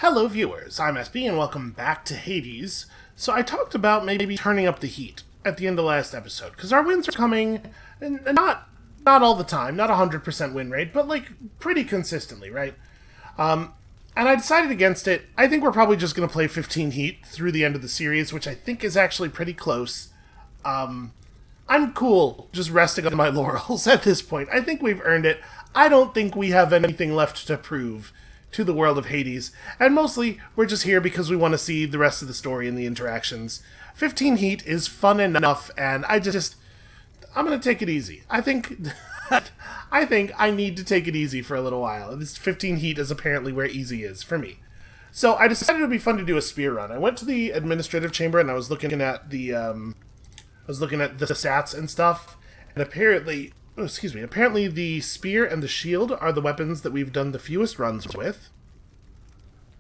Hello viewers, I'm SB and welcome back to Hades. So I talked about maybe turning up the heat at the end of the last episode, because our wins are coming, and not all the time, not 100% win rate, but like pretty consistently, right? And I decided against it. I think we're probably just going to play 15 heat through the end of the series, which I think is actually pretty close. I'm cool just resting on my laurels at this point. I think we've earned it. I don't think we have anything left to prove to the world of Hades, and mostly we're just here because we want to see the rest of the story and the interactions. 15 heat is fun enough, and I'm gonna take it easy. I think I need to take it easy for a little while. This 15 heat is apparently where easy is for me. So I decided it would be fun to do a spear run. I went to the administrative chamber and I was looking at the stats and stuff, and apparently the spear and the shield are the weapons that we've done the fewest runs with.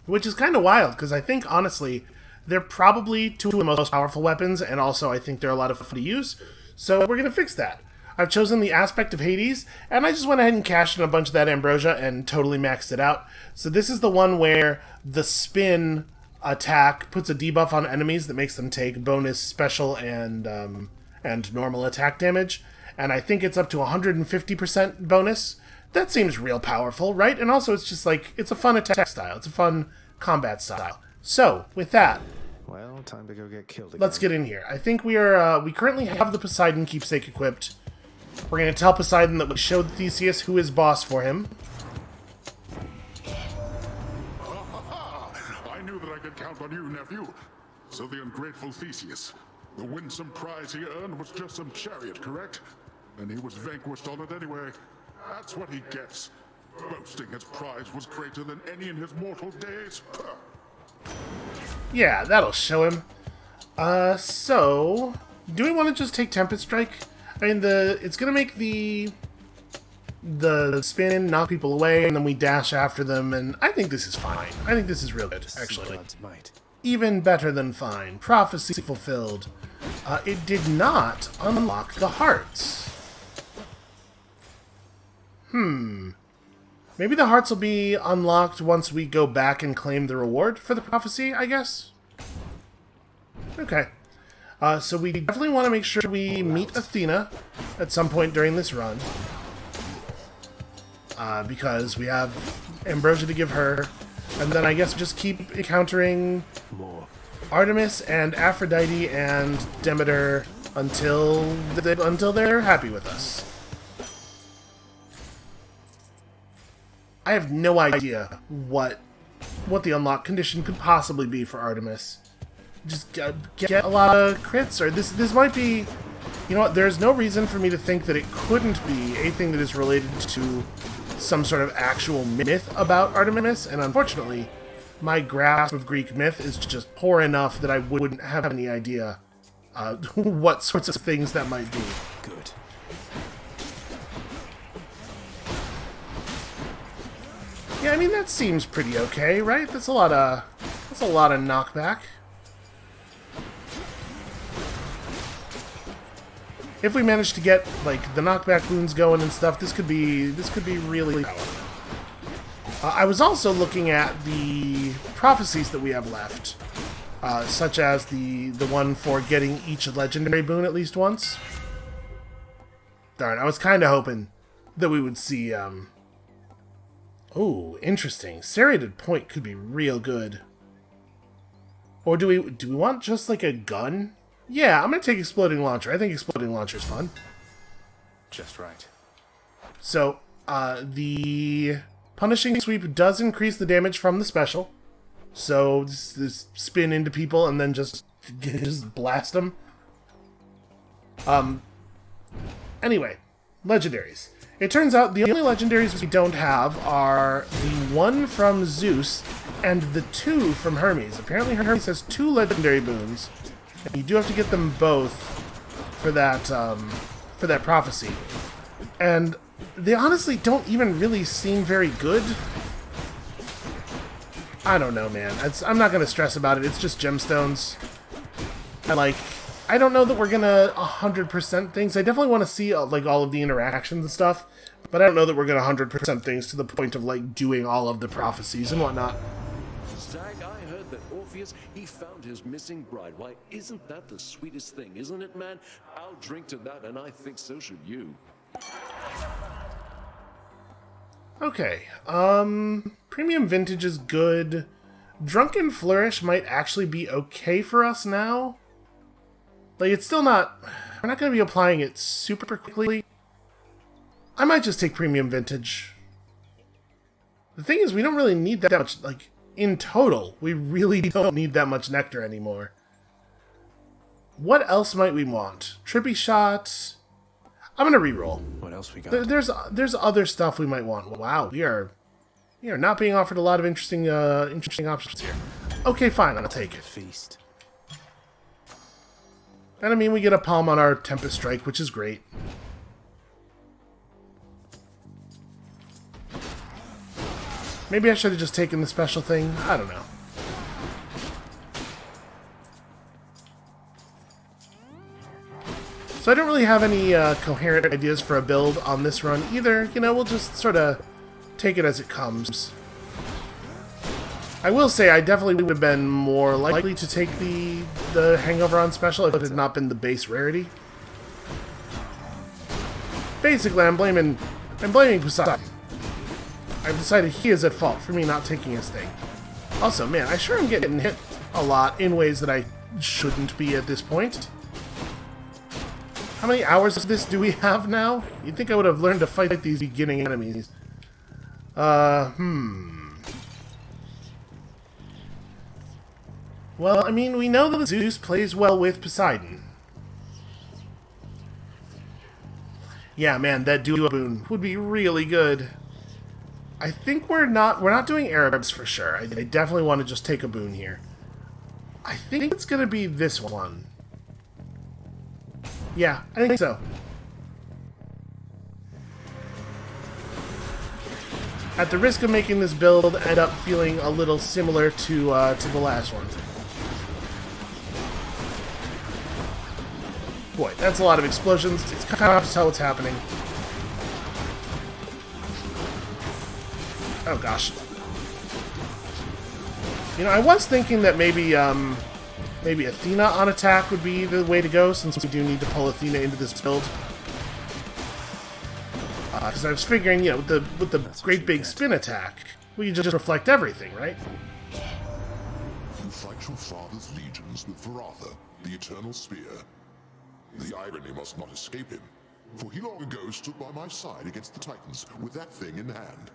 Which is kind of wild, because I think, honestly, they're probably two of the most powerful weapons, and also I think they're a lot of fun to use, so we're going to fix that. I've chosen the aspect of Hades, and I just went ahead and cashed in a bunch of that ambrosia and totally maxed it out. So this is the one where the spin attack puts a debuff on enemies that makes them take bonus special and normal attack damage. And I think it's up to 150% bonus. That seems real powerful, right? And also it's just like, it's a fun attack style. It's a fun combat style. So, with that, well, time to go get killed again. Let's get in here. I think we currently have the Poseidon keepsake equipped. We're going to tell Poseidon that we showed Theseus who is boss for him. I knew that I could count on you, nephew. So the ungrateful Theseus. The winsome prize he earned was just some chariot, correct? And he was vanquished on it anyway. That's what he gets. Boasting his prize was greater than any in his mortal days. Puh. Yeah, that'll show him. So do we want to just take Tempest Strike? I mean, it's gonna make the spin, knock people away, and then we dash after them, and I think this is fine. I think this is real good, actually. Even better than fine. Prophecy fulfilled. It did not unlock the hearts. Maybe the hearts will be unlocked once we go back and claim the reward for the prophecy, I guess? Okay. So we definitely want to make sure we meet Athena at some point during this run. Because we have ambrosia to give her. And then I guess just keep encountering Artemis and Aphrodite and Demeter until they're happy with us. I have no idea what the unlock condition could possibly be for Artemis. Just get a lot of crits, or this might be... You know what, there's no reason for me to think that it couldn't be a thing that is related to some sort of actual myth about Artemis, and unfortunately, my grasp of Greek myth is just poor enough that I wouldn't have any idea what sorts of things that might be. Good. Yeah, I mean, that seems pretty okay, right? That's a lot of knockback. If we manage to get like the knockback boons going and stuff, this could be really powerful. I was also looking at the prophecies that we have left, such as the one for getting each legendary boon at least once. Darn, I was kind of hoping that we would see. Oh, interesting. Serrated point could be real good. Or do we want just like a gun? Yeah, I'm gonna take Exploding Launcher. I think Exploding Launcher's fun. Just right. So, the Punishing Sweep does increase the damage from the special. So, this spin into people and then just blast them. Anyway, legendaries. It turns out the only legendaries we don't have are the one from Zeus and the two from Hermes. Apparently Hermes has 2 legendary boons. And you do have to get them both for that prophecy. And they honestly don't even really seem very good. I don't know, man. I'm not going to stress about it. It's just gemstones. And, like, I don't know that we're going to 100% things. I definitely want to see, like, all of the interactions and stuff. But I don't know that we're going to 100% things to the point of, like, doing all of the prophecies and whatnot. Zag, I heard that Orpheus, he found his missing bride. Why, isn't that the sweetest thing, isn't it, man? I'll drink to that, and I think so should you. Okay, Premium Vintage is good. Drunken Flourish might actually be okay for us now. Like, it's still not... We're not going to be applying it super quickly. I might just take Premium Vintage. The thing is, we don't really need that much, like, in total, we really don't need that much nectar anymore. What else might we want? Trippy Shot. I'm gonna reroll. What else we got? There's other stuff we might want. Wow, we are not being offered a lot of interesting options here. Okay, fine, I'll take it. Feast. And I mean, we get a palm on our Tempest Strike, which is great. Maybe I should have just taken the special thing. I don't know. So I don't really have any coherent ideas for a build on this run either. You know, we'll just sort of take it as it comes. I will say I definitely would have been more likely to take the Hangover on special if it had not been the base rarity. Basically, I'm blaming Poseidon. I've decided he is at fault for me not taking his thing. Also, man, I sure am getting hit a lot in ways that I shouldn't be at this point. How many hours of this do we have now? You'd think I would have learned to fight these beginning enemies. Well, I mean, we know that Zeus plays well with Poseidon. Yeah, man, that duo boon would be really good. I think we're not doing Arabs for sure. I definitely want to just take a boon here. I think it's going to be this one. Yeah, I think so. At the risk of making this build end up feeling a little similar to the last one. Boy, that's a lot of explosions. It's kind of hard to tell what's happening. Oh gosh. You know, I was thinking that maybe Athena on attack would be the way to go, since we do need to pull Athena into this build. Because I was figuring, you know, with the great big spin attack, we just reflect everything, right? You fight your father's legions with Varatha, the Eternal Spear. The irony must not escape him, for he long ago stood by my side against the Titans with that thing in hand.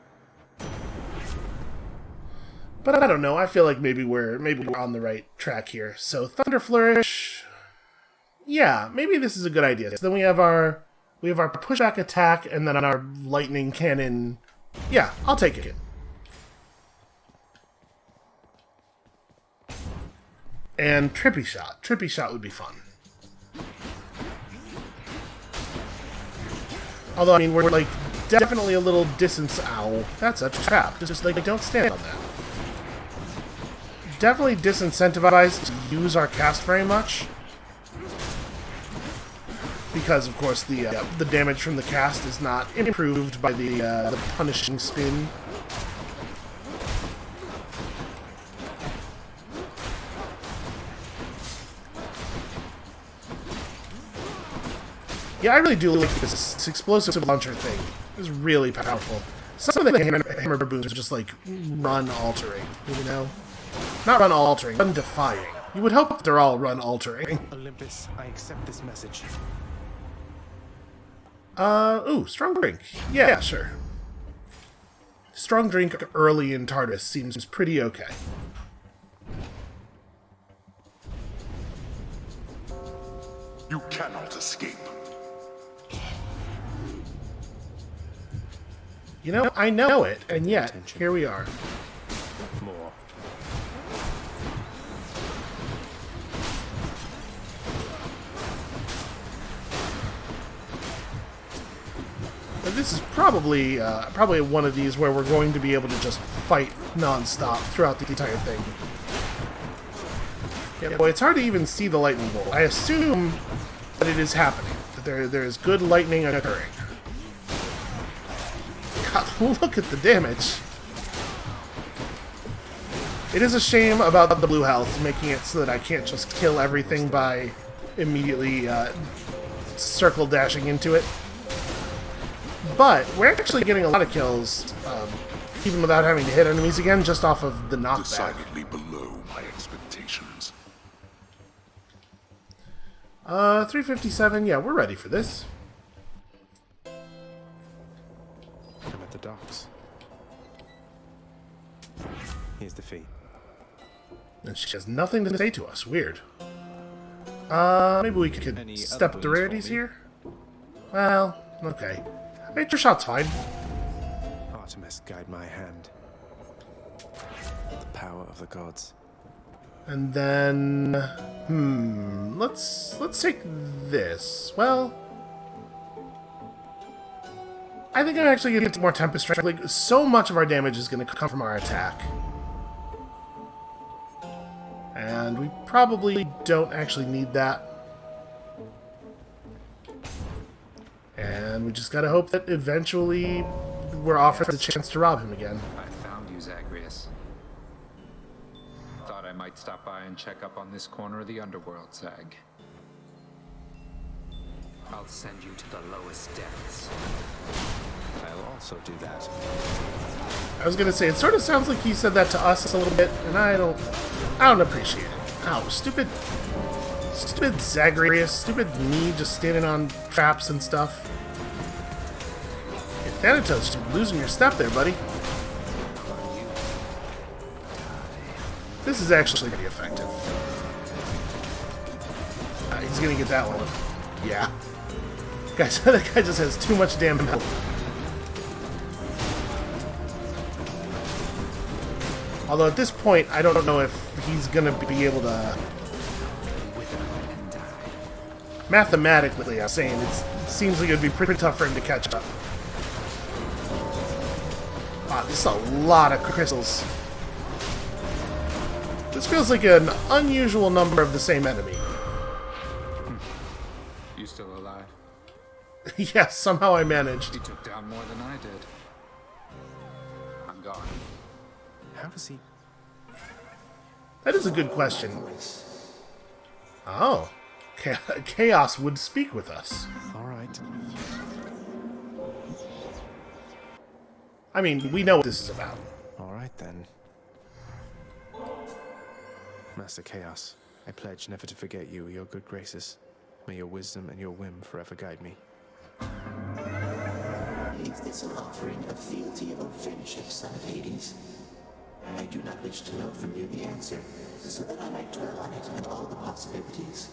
But I don't know. I feel like maybe we're on the right track here. So Thunder Flourish, yeah, maybe this is a good idea. So then we have our pushback attack, and then our lightning cannon. Yeah, I'll take it. And Trippy Shot. Trippy Shot would be fun. Although, I mean, we're like definitely a little distance. Ow, that's a trap. Just like, don't stand on that. Definitely disincentivized to use our cast very much, because of course the damage from the cast is not improved by the punishing spin. Yeah, I really do like this explosive launcher thing. It's really powerful. Some of the hammer boons are just like run altering, you know. Not run altering, run defying. You would hope they're all run altering. Olympus, I accept this message. Ooh, strong drink. Yeah, sure. Strong drink early in Tartarus seems pretty okay. You cannot escape. You know, I know it, and yet, here we are. More. But this is probably one of these where we're going to be able to just fight non-stop throughout the entire thing. Yeah, boy, it's hard to even see the lightning bolt. I assume that it is happening, that there is good lightning occurring. God, look at the damage. It is a shame about the blue health, making it so that I can't just kill everything by immediately circle dashing into it. But we're actually getting a lot of kills, even without having to hit enemies again, just off of the knockback. Decidedly below my expectations. 357, yeah, we're ready for this. I'm at the docks. Here's the fee. And she has nothing to say to us. Weird. Maybe we could Any step other up the boons for rarities me? here? Well, okay. Hey, your shot's fine. Artemis, guide my hand. The power of the gods. And then... Let's take this. Well... I think I'm actually going to get more Tempest Strength. Like, so much of our damage is going to come from our attack. And we probably don't actually need that. And we just gotta hope that eventually we're offered the chance to rob him again. I found you, Zagreus. Thought I might stop by and check up on this corner of the underworld, Zag. I'll send you to the lowest depths. I'll also do that. I was gonna say, it sort of sounds like he said that to us a little bit, and I don't appreciate it. Ow, stupid Zagreus, stupid me just standing on traps and stuff. Hey, Thanatos, you're losing your step there, buddy. This is actually pretty effective. He's gonna get that one. Yeah. Guys, that guy just has too much damn health. Although at this point, I don't know if he's gonna be able to... Mathematically, I'm saying, it seems like it would be pretty tough for him to catch up. Wow, this is a lot of crystals. This feels like an unusual number of the same enemy. You still alive? Yes, somehow I managed. You took down more than I did. I'm gone. How does he... That is a good question. Oh. Chaos would speak with us. Alright. I mean, we know what this is about. Alright then. Master Chaos, I pledge never to forget you or your good graces. May your wisdom and your whim forever guide me. Is this an offering of fealty or friendship, son of Hades? I do not wish to know from you the answer, so that I might dwell on it and all the possibilities.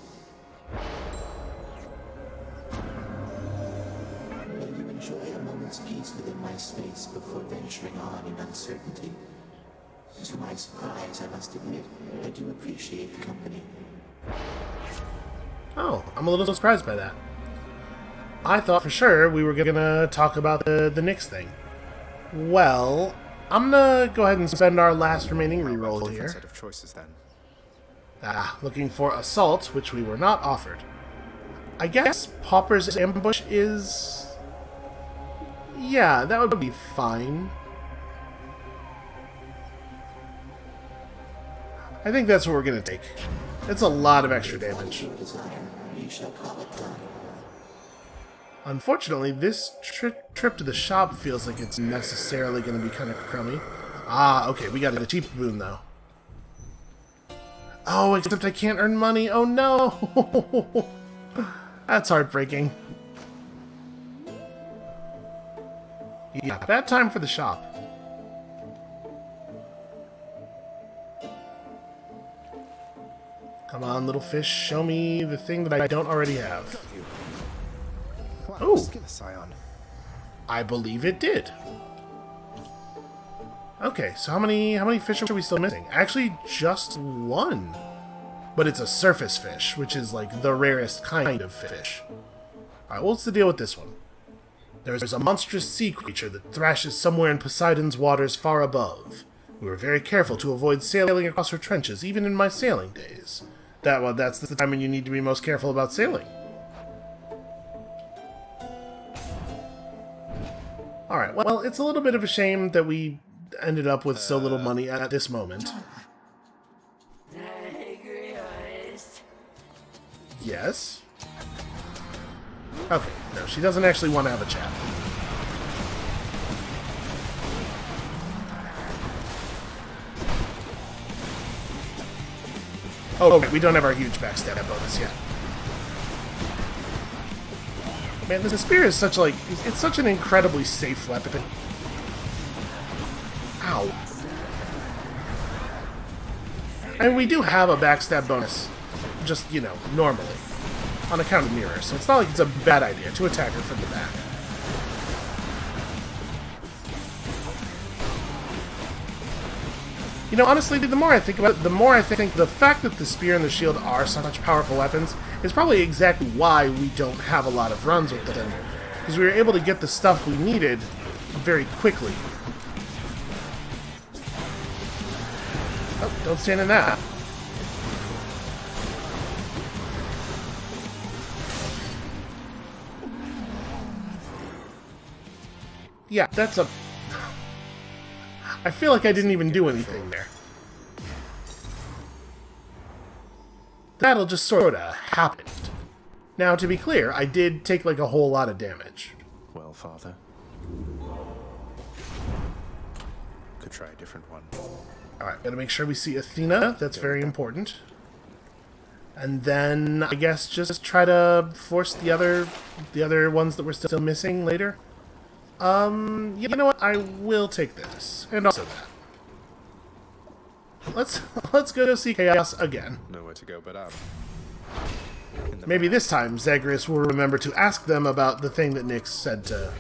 Will you enjoy a moment's peace within my space before venturing on in uncertainty? To my surprise, I must admit, I do appreciate the company. Oh, I'm a little surprised by that. I thought for sure we were gonna talk about the Nyx thing. Well, I'm gonna go ahead and spend our last remaining reroll Different here. set of choices then. Looking for Assault, which we were not offered. I guess Pauper's Ambush is... Yeah, that would be fine. I think that's what we're gonna take. It's a lot of extra damage. Your desire, you shall call it done. Unfortunately, this trip to the shop feels like it's necessarily going to be kind of crummy. Ah, okay, we got a cheap boon, though. Oh, except I can't earn money. Oh, no! That's heartbreaking. Yeah, bad time for the shop. Come on, little fish, show me the thing that I don't already have. Wow, Ooh. skin a scion. I believe it did. Okay, so how many fish are we still missing? Actually, just one. But it's a surface fish, which is like the rarest kind of fish. Alright, what's the deal with this one? There's a monstrous sea creature that thrashes somewhere in Poseidon's waters far above. We were very careful to avoid sailing across her trenches, even in my sailing days. That's the time when you need to be most careful about sailing. Alright, well, it's a little bit of a shame that we ended up with so little money at this moment. Yes. Okay, no, she doesn't actually want to have a chat. Oh, okay, we don't have our huge backstab bonus yet. Man, the spear is such, like, it's such an incredibly safe weapon. Ow. I mean, we do have a backstab bonus, just, you know, normally, on account of mirror, so it's not like it's a bad idea to attack her from the back. You know, honestly, the more I think about it, the more I think the fact that the spear and the shield are such powerful weapons is probably exactly why we don't have a lot of runs with them. Because we were able to get the stuff we needed very quickly. Oh, don't stand in that. Yeah, that's a... I feel like I didn't even do anything there. That'll just sorta happened. Now, to be clear, I did take like a whole lot of damage. Well, Father. Could try a different one. Alright, gotta make sure we see Athena. That's very important. And then, I guess, just try to force the other ones that we're still missing later. You know what? I will take this. And also that. Let's go see Chaos again. Nowhere to go but up. Maybe this time Zagreus will remember to ask them about the thing that Nyx said to...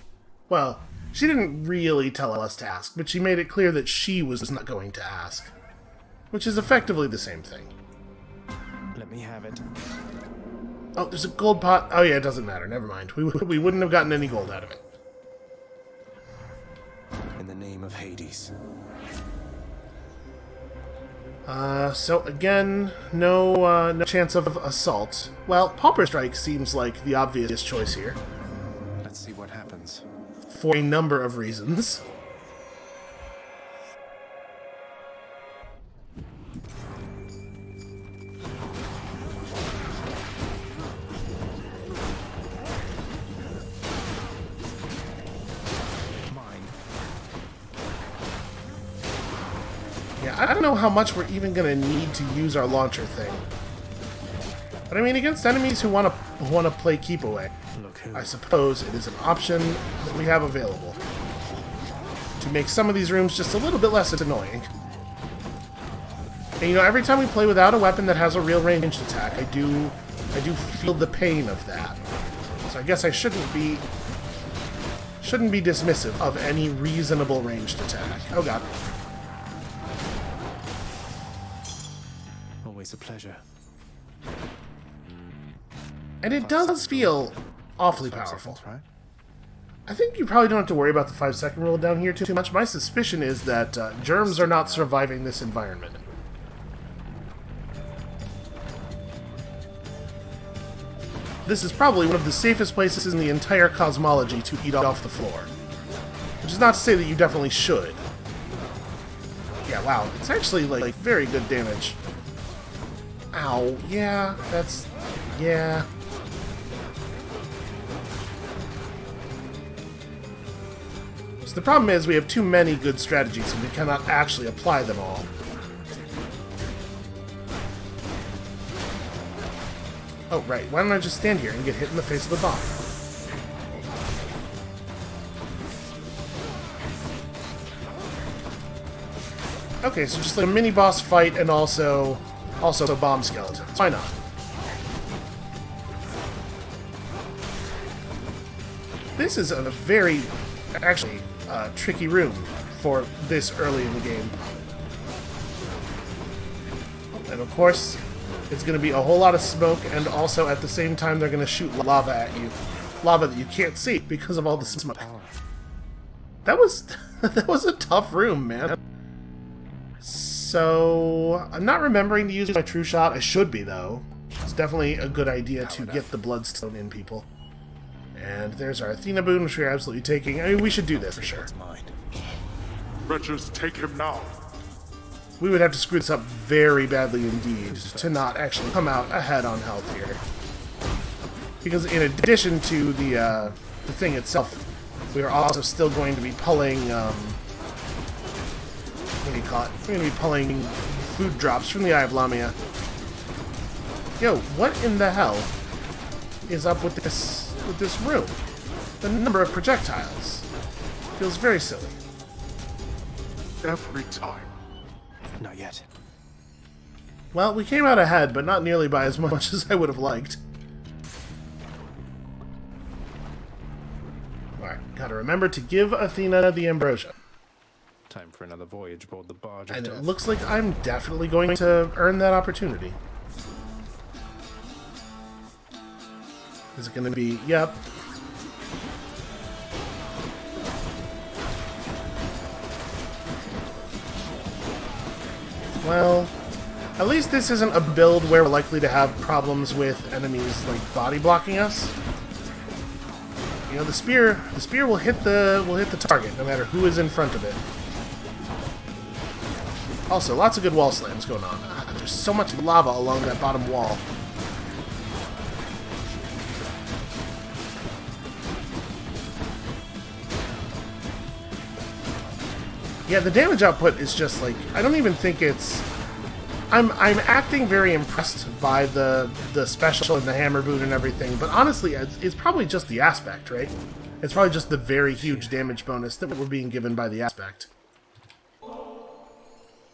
Well, she didn't really tell us to ask, but she made it clear that she was not going to ask. Which is effectively the same thing. Let me have it. Oh, there's a gold pot. Oh yeah, it doesn't matter. Never mind. We wouldn't have gotten any gold out of it. In the name of Hades. So again, no chance of assault. Well, Pauper Strike seems like the obvious choice here. Let's see what happens. For a number of reasons. I don't know how much we're even going to need to use our launcher thing. But I mean, against enemies who want to play keep away, I suppose it is an option that we have available to make some of these rooms just a little bit less annoying. And you know, every time we play without a weapon that has a real ranged attack, I do feel the pain of that. So I guess I shouldn't be dismissive of any reasonable ranged attack. Oh god. Always a pleasure. And it does feel awfully powerful. Seconds, right? I think you probably don't have to worry about the 5-second rule down here too much. My suspicion is that germs are not surviving this environment. This is probably one of the safest places in the entire cosmology to eat off the floor. Which is not to say that you definitely should. Yeah, wow. It's actually, like very good damage. Ow. Yeah, that's... yeah. So the problem is we have too many good strategies and we cannot actually apply them all. Oh, right. Why don't I just stand here and get hit in the face of the bomb? Okay, so just like a mini-boss fight and also bomb skeletons. Why not? This is a very, actually, tricky room for this early in the game. And of course, it's going to be a whole lot of smoke, and also at the same time they're going to shoot lava at you. Lava that you can't see because of all the smoke. That was a tough room, man. So, I'm not remembering to use my true shot. I should be, though. It's definitely a good idea to get the bloodstone in people. And there's our Athena boon, which we're absolutely taking. I mean, we should do this for sure. Wretches, take him now. We would have to screw this up very badly indeed to not actually come out ahead on health here. because in addition to the thing itself, we are also still going to be pulling, what do you call it? We're going to be pulling food drops from the Eye of Lamia. Yo, what in the hell is up with this room? The number of projectiles feels very silly. Every time. Not yet. Well, we came out ahead, but not nearly by as much as I would have liked. Alright, gotta remember to give Athena the ambrosia. Time for another voyage aboard the barge of And death. it looks like I'm definitely going to earn that opportunity. Is it gonna be... Yep. Well, at least this isn't a build where we're likely to have problems with enemies like body blocking us. You know, the spear will hit the target no matter who is in front of it. Also, lots of good wall slams going on. There's so much lava along that bottom wall. Yeah, the damage output is just like, I don't even think it's... I'm acting very impressed by the special and the hammer boon and everything, but honestly, it's probably just the aspect, right? It's probably just the very huge damage bonus that we're being given by the aspect.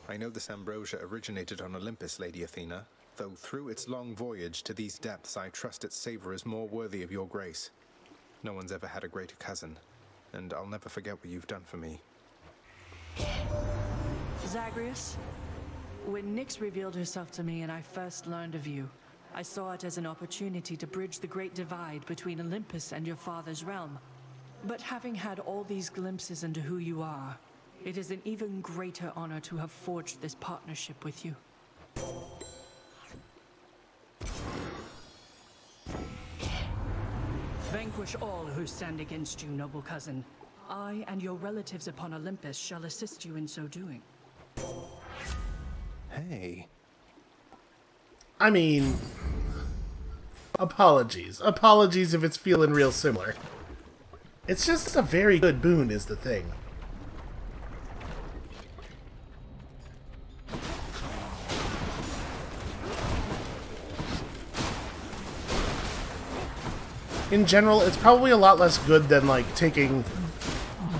I know this ambrosia originated on Olympus, Lady Athena, though through its long voyage to these depths I trust its savor is more worthy of your grace. No one's ever had a greater cousin, and I'll never forget what you've done for me. Zagreus, when Nyx revealed herself to me and I first learned of you, I saw it as an opportunity to bridge the great divide between Olympus and your father's realm. But having had all these glimpses into who you are, it is an even greater honor to have forged this partnership with you. Vanquish all who stand against you, noble cousin. I and your relatives upon Olympus shall assist you in so doing. Hey. I mean... Apologies. Apologies if it's feeling real similar. It's just a very good boon is the thing. In general, it's probably a lot less good than, like, taking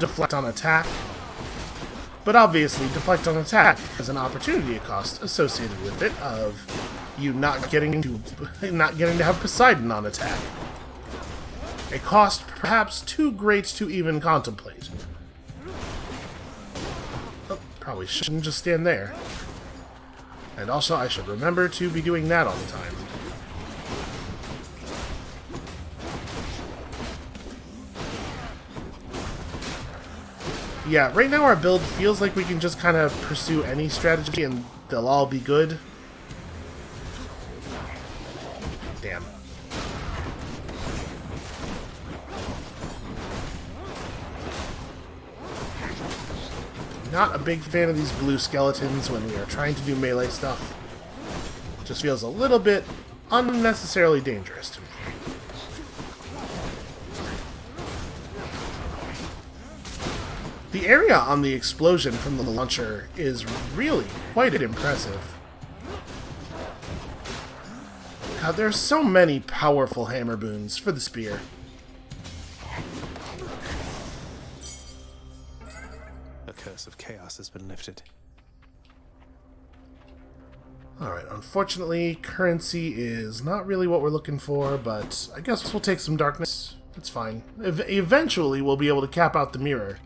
deflect on attack. But obviously, deflect on attack has an opportunity cost associated with it of you not getting to have Poseidon on attack. A cost perhaps too great to even contemplate. Oh, probably shouldn't just stand there. And also, I should remember to be doing that all the time. Yeah, right now our build feels like we can just kind of pursue any strategy and they'll all be good. Damn. Not a big fan of these blue skeletons when we are trying to do melee stuff. Just feels a little bit unnecessarily dangerous to me. The area on the explosion from the launcher is really quite impressive. God, there's so many powerful hammer boons for the spear. The curse of chaos has been lifted. Alright, unfortunately, currency is not really what we're looking for, but I guess we'll take some darkness. It's fine. Eventually, we'll be able to cap out the mirror.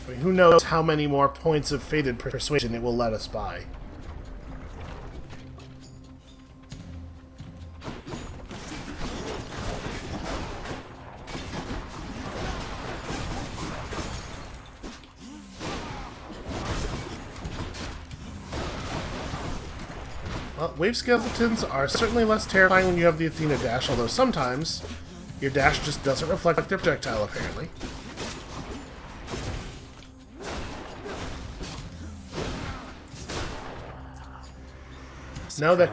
I mean, who knows how many more points of Fated Persuasion it will let us buy. Well, wave skeletons are certainly less terrifying when you have the Athena dash, although sometimes your dash just doesn't reflect their projectile, apparently. No, that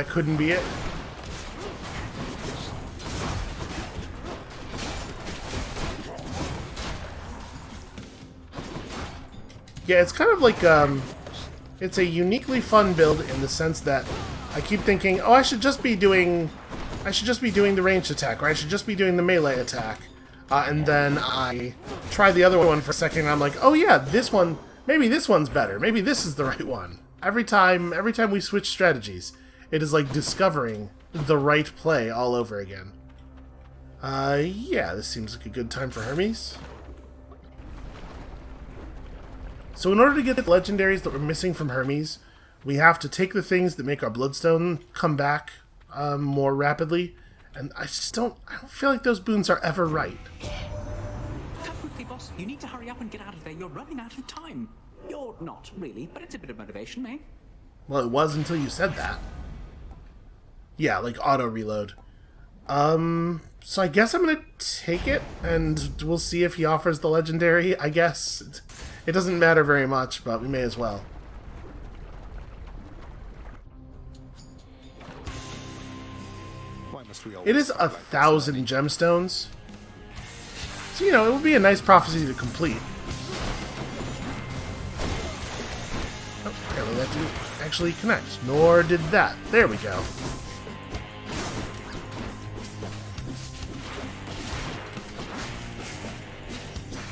couldn't be it. Yeah, it's kind of like, it's a uniquely fun build in the sense that I keep thinking, oh, I should just be doing the ranged attack, or I should just be doing the melee attack. And then I try the other one for a second, and I'm like, oh yeah, this one, maybe this one's better. Maybe this is the right one. Every time we switch strategies, it is like discovering the right play all over again. Yeah, this seems like a good time for Hermes. So in order to get the legendaries that we're missing from Hermes, we have to take the things that make our bloodstone come back more rapidly. And I don't feel like those boons are ever right. Come quickly, boss. You need to hurry up and get out of there. You're running out of time. You're not, really, but it's a bit of motivation, eh? Well, it was until you said that. Yeah, like auto-reload. So I guess I'm gonna take it, and we'll see if he offers the legendary, I guess. It doesn't matter very much, but we may as well. It is 1,000 gemstones. So, you know, it would be a nice prophecy to complete. Oh, apparently that didn't actually connect. Nor did that. There we go.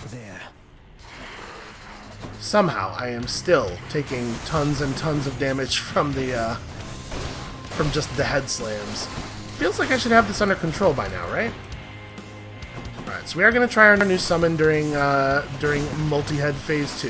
There. Somehow, I am still taking tons and tons of damage from the, from just the head slams. Feels like I should have this under control by now, right? Alright, so we are going to try our new summon during multi-head phase 2.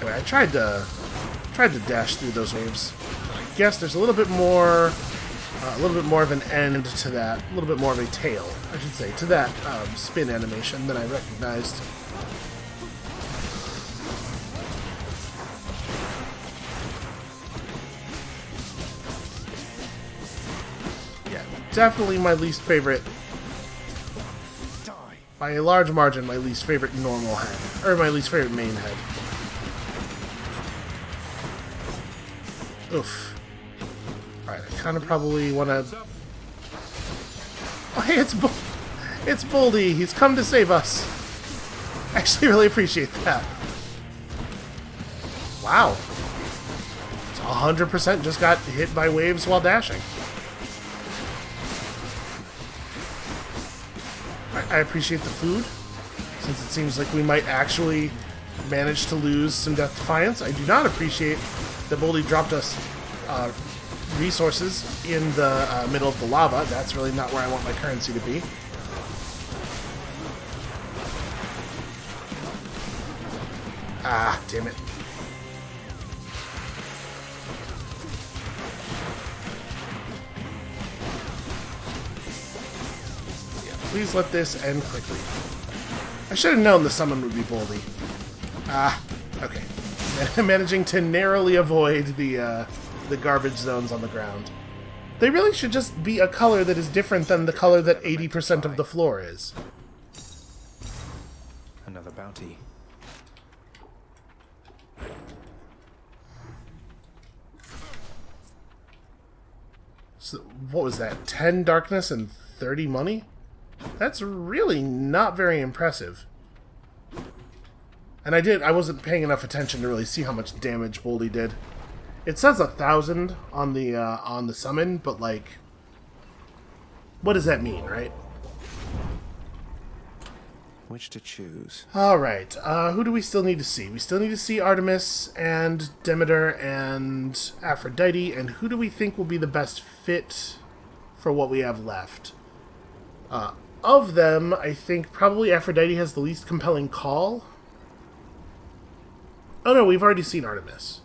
Anyway, I tried to dash through those waves. I guess there's a little bit more of an end to that, a little bit more of a tail, I should say, to that spin animation than I recognized. Definitely my least favorite, by a large margin, my least favorite normal head, or my least favorite main head. Oof. Alright, I kind of probably want to... Oh, hey, it's Boldy! He's come to save us! I actually really appreciate that. Wow. It's 100% just got hit by waves while dashing. I appreciate the food, since it seems like we might actually manage to lose some Death Defiance. I do not appreciate that Boldy dropped us resources in the middle of the lava. That's really not where I want my currency to be. Ah, damn it. Please let this end quickly. I should have known the summon would be Boldy. Ah, okay. Managing to narrowly avoid the garbage zones on the ground. They really should just be a color that is different than the color that 80% of the floor is. Another bounty. So, what was that? 10 darkness and 30 money? That's really not very impressive. And I wasn't paying enough attention to really see how much damage Boldy did. It says 1,000 on the summon, but like, what does that mean, right? Which to choose? Alright, who do we still need to see? We still need to see Artemis and Demeter and Aphrodite, and who do we think will be the best fit for what we have left? Of them, I think probably Aphrodite has the least compelling call. Oh no, we've already seen Artemis.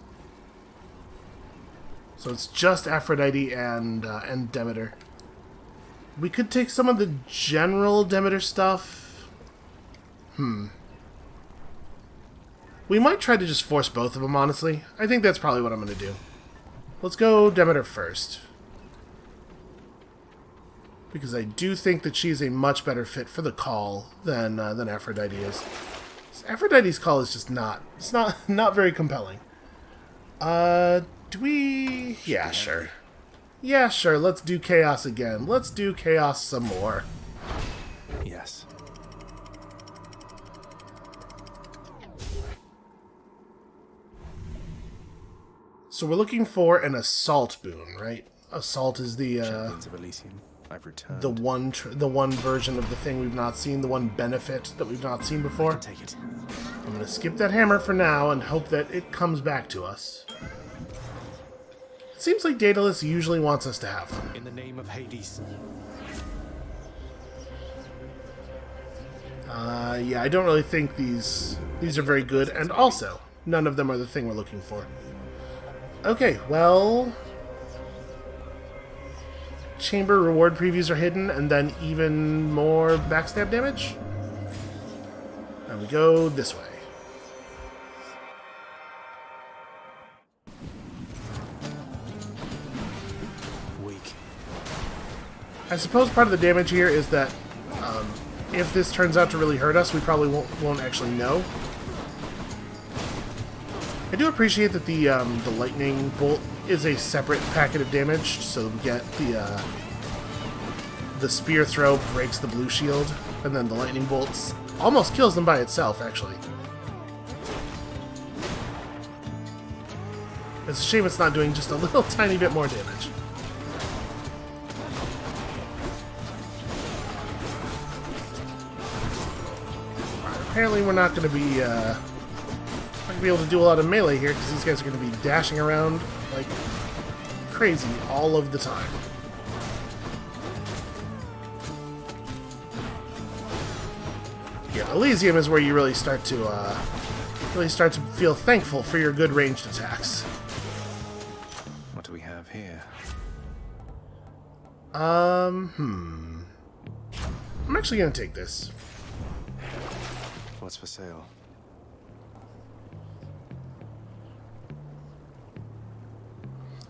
So it's just Aphrodite and Demeter. We could take some of the general Demeter stuff. We might try to just force both of them, honestly. I think that's probably what I'm going to do. Let's go Demeter first. Because I do think that she's a much better fit for the call than Aphrodite is. Aphrodite's call is just not very compelling. Do we... Yeah, sure. Yeah, sure, let's do Chaos again. Let's do Chaos some more. Yes. So we're looking for an assault boon, right? Assault is the Champions of Elysium, I've returned. the one version of the thing we've not seen, the one benefit that we've not seen before. Take it. I'm gonna skip that hammer for now and hope that it comes back to us. It seems like Daedalus usually wants us to have them. In the name of Hades. Yeah, I don't really think these are very good, and also, none of them are the thing we're looking for. Okay, well... Chamber reward previews are hidden, and then even more backstab damage? And we go this way. Weak. I suppose part of the damage here is that if this turns out to really hurt us, we probably won't actually know. I do appreciate that the lightning bolt is a separate packet of damage, so we get the spear throw breaks the blue shield, and then the lightning bolts almost kills them by itself, actually. It's a shame it's not doing just a little tiny bit more damage. Apparently we're not going to be able to do a lot of melee here because these guys are going to be dashing around like crazy all of the time. Yeah, Elysium is where you really start to feel thankful for your good ranged attacks. What do we have here? I'm actually going to take this. What's for sale?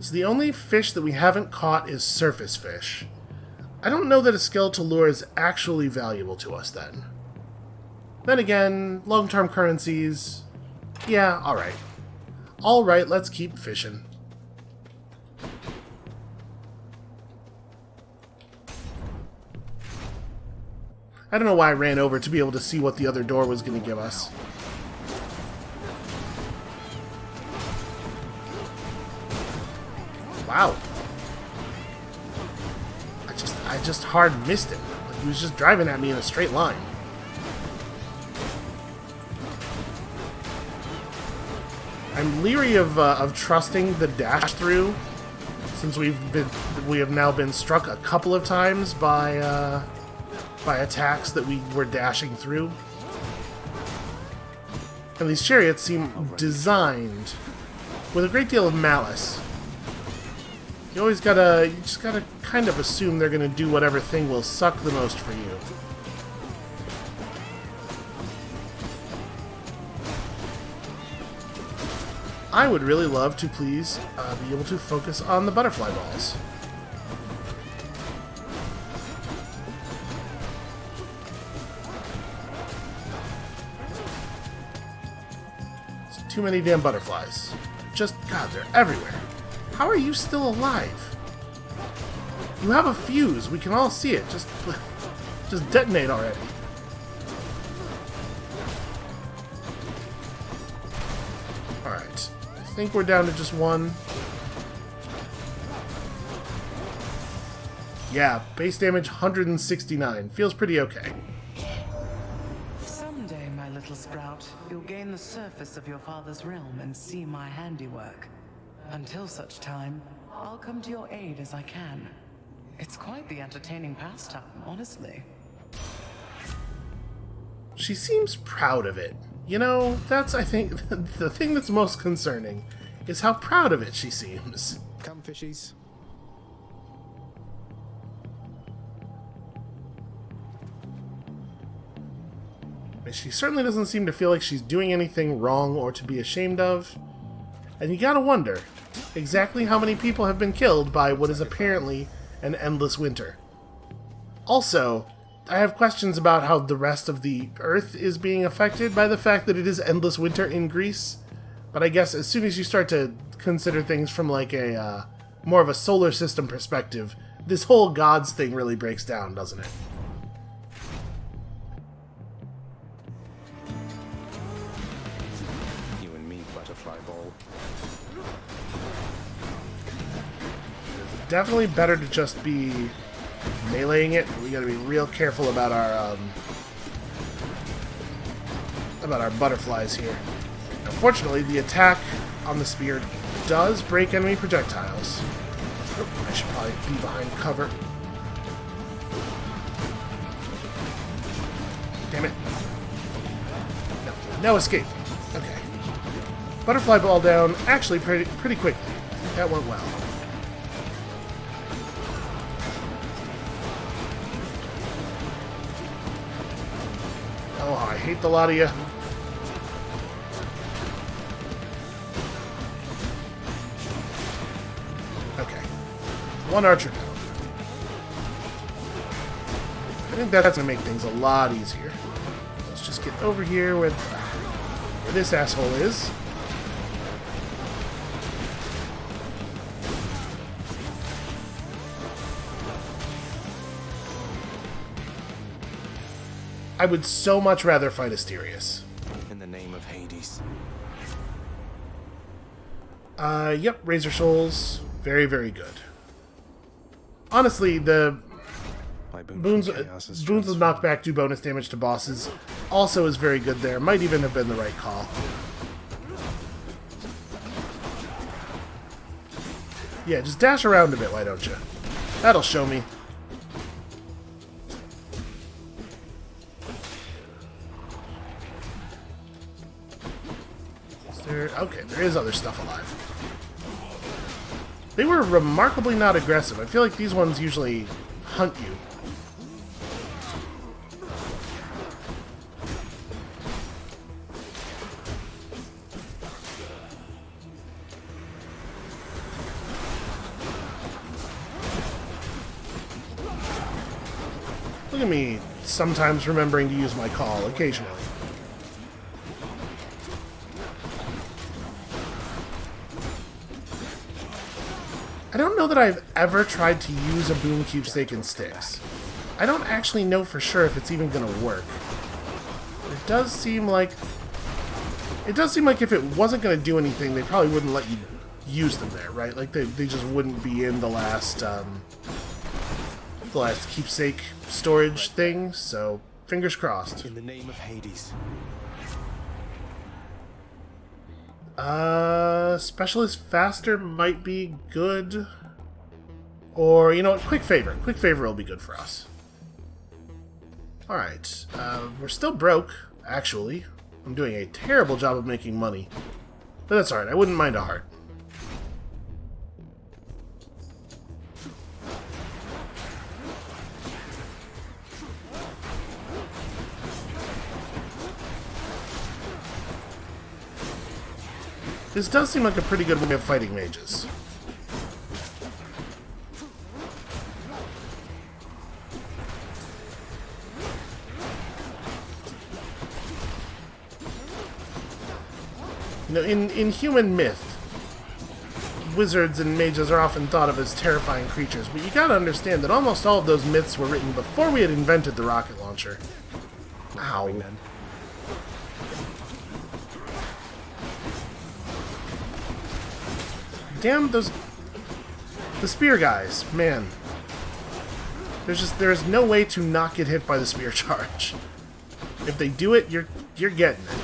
So the only fish that we haven't caught is surface fish. I don't know that a skeletal lure is actually valuable to us then. Then again, long-term currencies... Yeah, alright. Alright, let's keep fishing. I don't know why I ran over to be able to see what the other door was going to give us. Wow. I just hard missed him. Like he was just driving at me in a straight line. I'm leery of trusting the dash through, since we have now been struck a couple of times by attacks that we were dashing through. And these chariots seem designed with a great deal of malice. You just gotta kind of assume they're gonna do whatever thing will suck the most for you. I would really love to please be able to focus on the butterfly balls. It's too many damn butterflies. God, they're everywhere. How are you still alive? You have a fuse. We can all see it. Just detonate already. Alright. I think we're down to just one. Yeah, base damage 169. Feels pretty okay. Someday, my little sprout, you'll gain the surface of your father's realm and see my handiwork. Until such time, I'll come to your aid as I can. It's quite the entertaining pastime, honestly. She seems proud of it. You know, that's, I think, the thing that's most concerning, is how proud of it she seems. Come, fishies. She certainly doesn't seem to feel like she's doing anything wrong or to be ashamed of. And you gotta wonder, exactly how many people have been killed by what is apparently an endless winter. Also, I have questions about how the rest of the Earth is being affected by the fact that it is endless winter in Greece. But I guess as soon as you start to consider things from like a more of a solar system perspective, this whole gods thing really breaks down, doesn't it? You and me butt butterfly ball. Definitely better to just be meleeing it. We gotta be real careful about our butterflies here. Unfortunately, the attack on the spear does break enemy projectiles. Oh, I should probably be behind cover. Damn it. No escape. Okay. Butterfly ball down, actually pretty quickly. That went well. Oh, I hate the lot of you. Okay. One archer down. I think that's going to make things a lot easier. Let's just get over here where this asshole is. I would so much rather fight Asterius. In the name of Hades. Yep, Razor Souls. Very, very good. Honestly, the boons with knockback do bonus damage to bosses also is very good there. Might even have been the right call. Yeah, just dash around a bit, why don't you? That'll show me. Okay, there is other stuff alive. They were remarkably not aggressive. I feel like these ones usually hunt you. Look at me, sometimes remembering to use my call, occasionally. I don't know that I've ever tried to use a boon keepsake in Styx. I don't actually know for sure if it's even going to work. It does seem like if it wasn't going to do anything, they probably wouldn't let you use them there, right? Like they just wouldn't be in the last keepsake storage thing. So fingers crossed. In the name of Hades. Specialist faster might be good. Or, you know what, quick favor. Quick favor will be good for us. Alright, we're still broke, actually. I'm doing a terrible job of making money. But that's alright, I wouldn't mind a heart. This does seem like a pretty good way of fighting mages. You know, in human myth, wizards and mages are often thought of as terrifying creatures, but you gotta understand that almost all of those myths were written before we had invented the rocket launcher. Ow. Damn the spear guys, man. There is no way to not get hit by the spear charge. If they do it, you're getting it.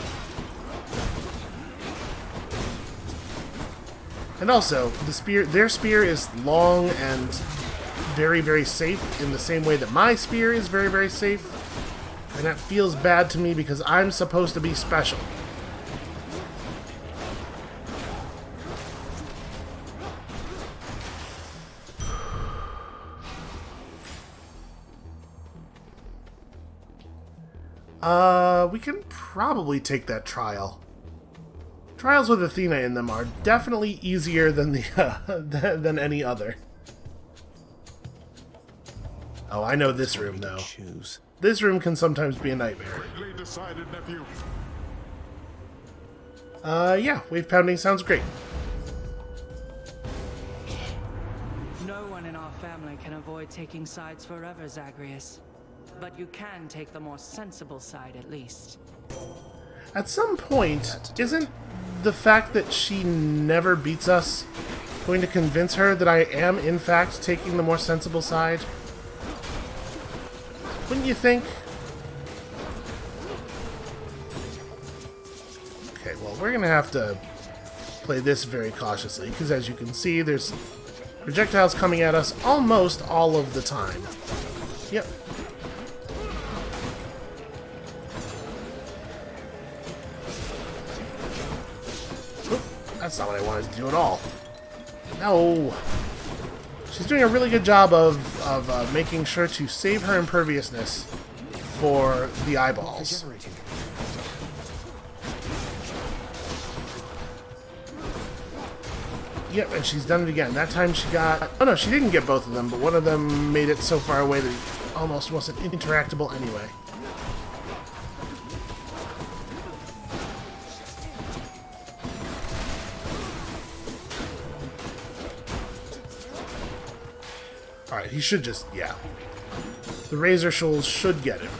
And also, their spear is long and very, very safe in the same way that my spear is very, very safe. And that feels bad to me because I'm supposed to be special. We can probably take that trial. Trials with Athena in them are definitely easier than than any other. Oh, I know this room though. This room can sometimes be a nightmare. Decided, nephew. Yeah, wave pounding sounds great. No one in our family can avoid taking sides forever, Zagreus. But you can take the more sensible side, at least. At some point, isn't the fact that she never beats us going to convince her that I am, in fact, taking the more sensible side? Wouldn't you think? Okay, well, we're going to have to play this very cautiously, because as you can see, there's projectiles coming at us almost all of the time. Yep. Oop, that's not what I wanted to do at all. No! She's doing a really good job of making sure to save her imperviousness for the eyeballs. Yep, and she's done it again. That time she got... Oh no, she didn't get both of them, but one of them made it so far away that it almost wasn't interactable anyway. Alright, he should just... yeah. The Razor Shoals should get him.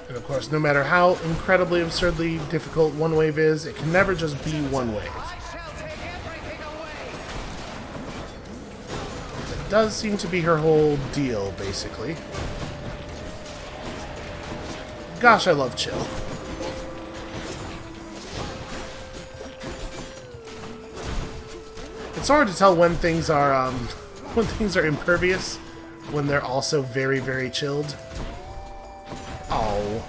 And of course, no matter how incredibly absurdly difficult one wave is, it can never just be one wave. That does seem to be her whole deal, basically. Gosh, I love chill. It's hard to tell when things are impervious, when they're also very, very chilled. Oh.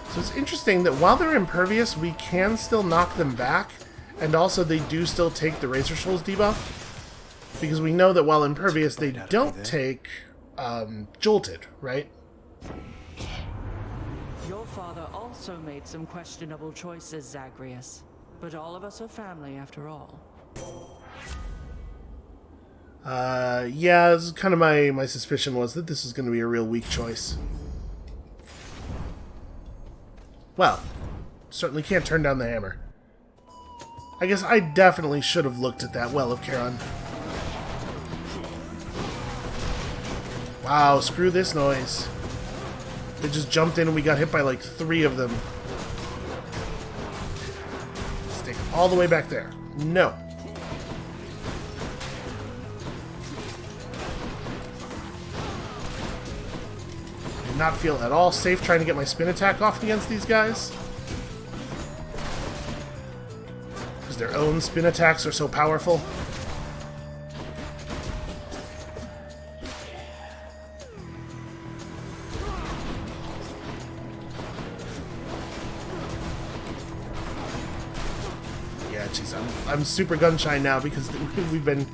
So it's interesting that while they're impervious, we can still knock them back, and also they do still take the Razor Shoals debuff, because we know that while impervious, they don't take jolted, right? Your father also made some questionable choices, Zagreus. But all of us are family, after all. Yeah, this is kind of my suspicion was that this is going to be a real weak choice. Well, certainly can't turn down the hammer. I guess I definitely should have looked at that Well of Charon. Wow, screw this noise. They just jumped in and we got hit by like 3 of them. All the way back there. No. Do not feel at all safe trying to get my spin attack off against these guys. Because their own spin attacks are so powerful. I'm super gun shy now because we've been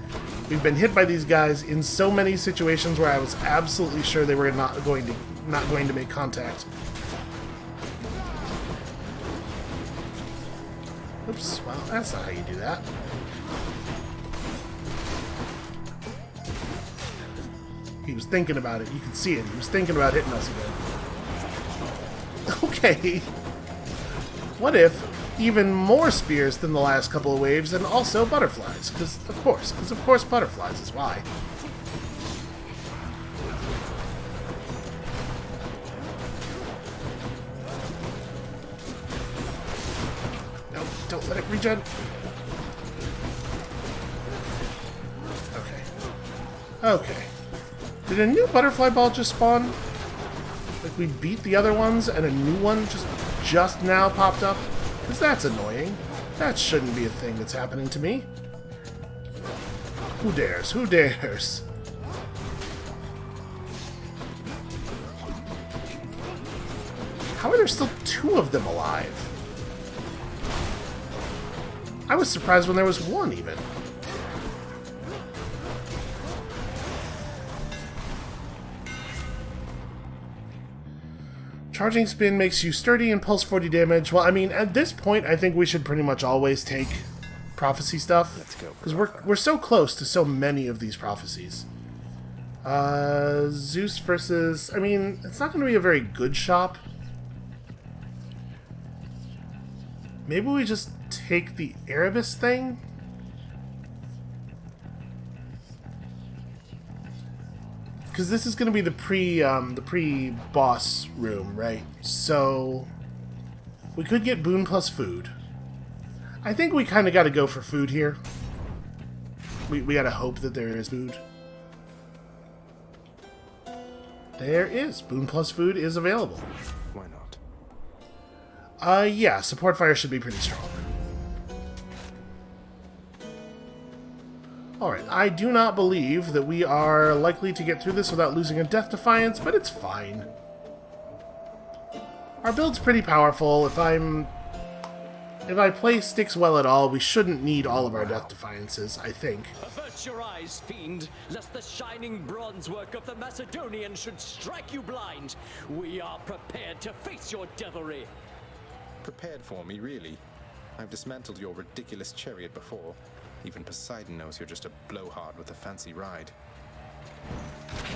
hit by these guys in so many situations where I was absolutely sure they were not going to make contact. Oops, well, that's not how you do that. He was thinking about it. You can see it. He was thinking about hitting us again. Okay. What if even more spears than the last couple of waves, and also butterflies? Because of course butterflies is why. No, don't let it regen. Okay. Did a new butterfly ball just spawn? Like we beat the other ones and a new one just now popped up? Because that's annoying. That shouldn't be a thing that's happening to me. Who dares? Who dares? How are there still 2 of them alive? I was surprised when there was 1 even. Charging spin makes you sturdy and pulse 40 damage. Well, I mean, at this point, I think we should pretty much always take prophecy stuff. Let's go. Because we're so close to so many of these prophecies. Zeus versus... I mean, it's not going to be a very good shop. Maybe we just take the Erebus thing? because this is going to be the pre-boss room, right? So we could get boon plus food. I think we kind of got to go for food here. We got to hope that there is food. There is. Boon plus food is available. Why not? Yeah, support fire should be pretty strong. Alright, I do not believe that we are likely to get through this without losing a Death Defiance, but it's fine. Our build's pretty powerful. If I play Styx well at all, we shouldn't need all of our Death Defiances, I think. Avert your eyes, fiend, lest the shining bronze work of the Macedonian should strike you blind. We are prepared to face your devilry. Prepared for me, really? I've dismantled your ridiculous chariot before. Even Poseidon knows you're just a blowhard with a fancy ride.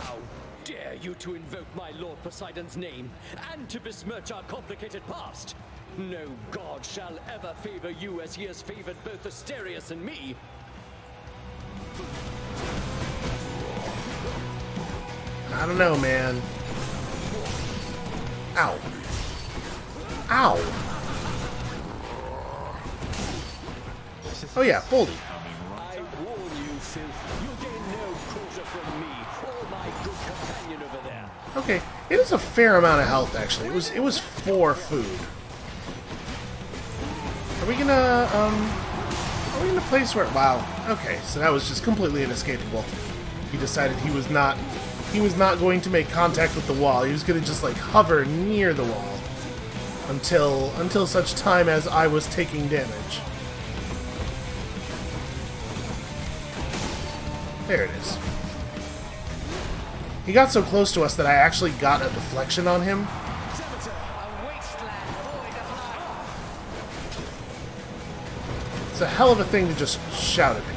How dare you to invoke my Lord Poseidon's name, and to besmirch our complicated past? No god shall ever favor you as he has favored both Asterius and me. I don't know, man. Ow. Ow. Oh yeah, Boldy. I warn you, filth. You'll gain no quarter from me, or my good companion over there. Okay, it is a fair amount of health, actually. It was 4 food. Are we gonna place where? Wow. Okay, so that was just completely inescapable. He decided he was not going to make contact with the wall. He was gonna just like hover near the wall until such time as I was taking damage. There it is. He got so close to us that I actually got a deflection on him. It's a hell of a thing to just shout at me.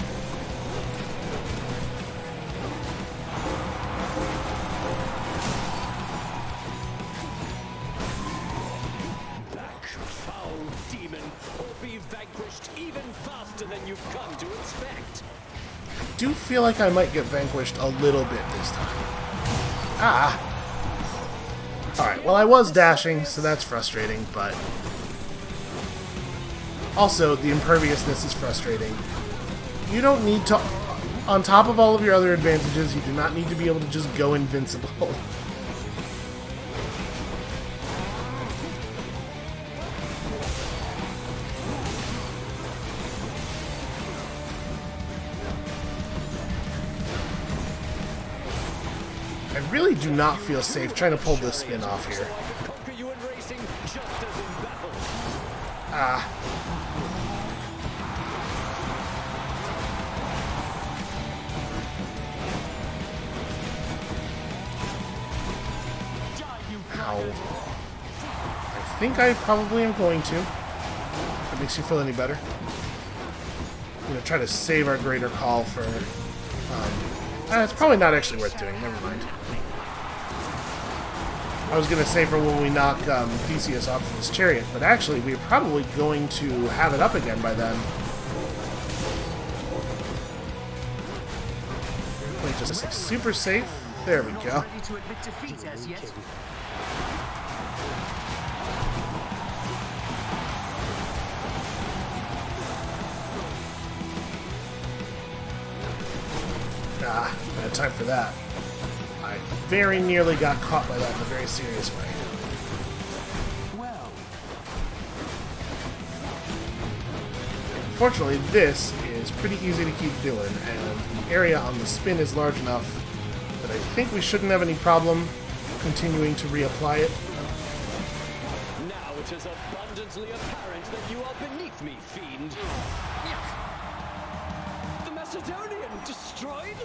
Back, foul demon, or be vanquished even faster than you've come to expect. I do feel like I might get vanquished a little bit this time. Ah! Alright, well I was dashing, so that's frustrating, but... Also, the imperviousness is frustrating. You don't need to... On top of all of your other advantages, you do not need to be able to just go invincible. I really do not feel safe trying to pull this spin off here. Ah. Ow. I think I probably am going to. If that makes you feel any better. I'm going to try to save our greater call for... it's probably not actually worth doing. Never mind. I was going to say for when we knock Theseus off of his chariot, but actually we're probably going to have it up again by then. Wait, just like super safe. There we go. Ah, I had time for that. I very nearly got caught by that in a very serious way. Fortunately, this is pretty easy to keep doing, and the area on the spin is large enough that I think we shouldn't have any problem continuing to reapply it. Now it is abundantly apparent that you are beneath me, fiend. The Macedonian destroyed?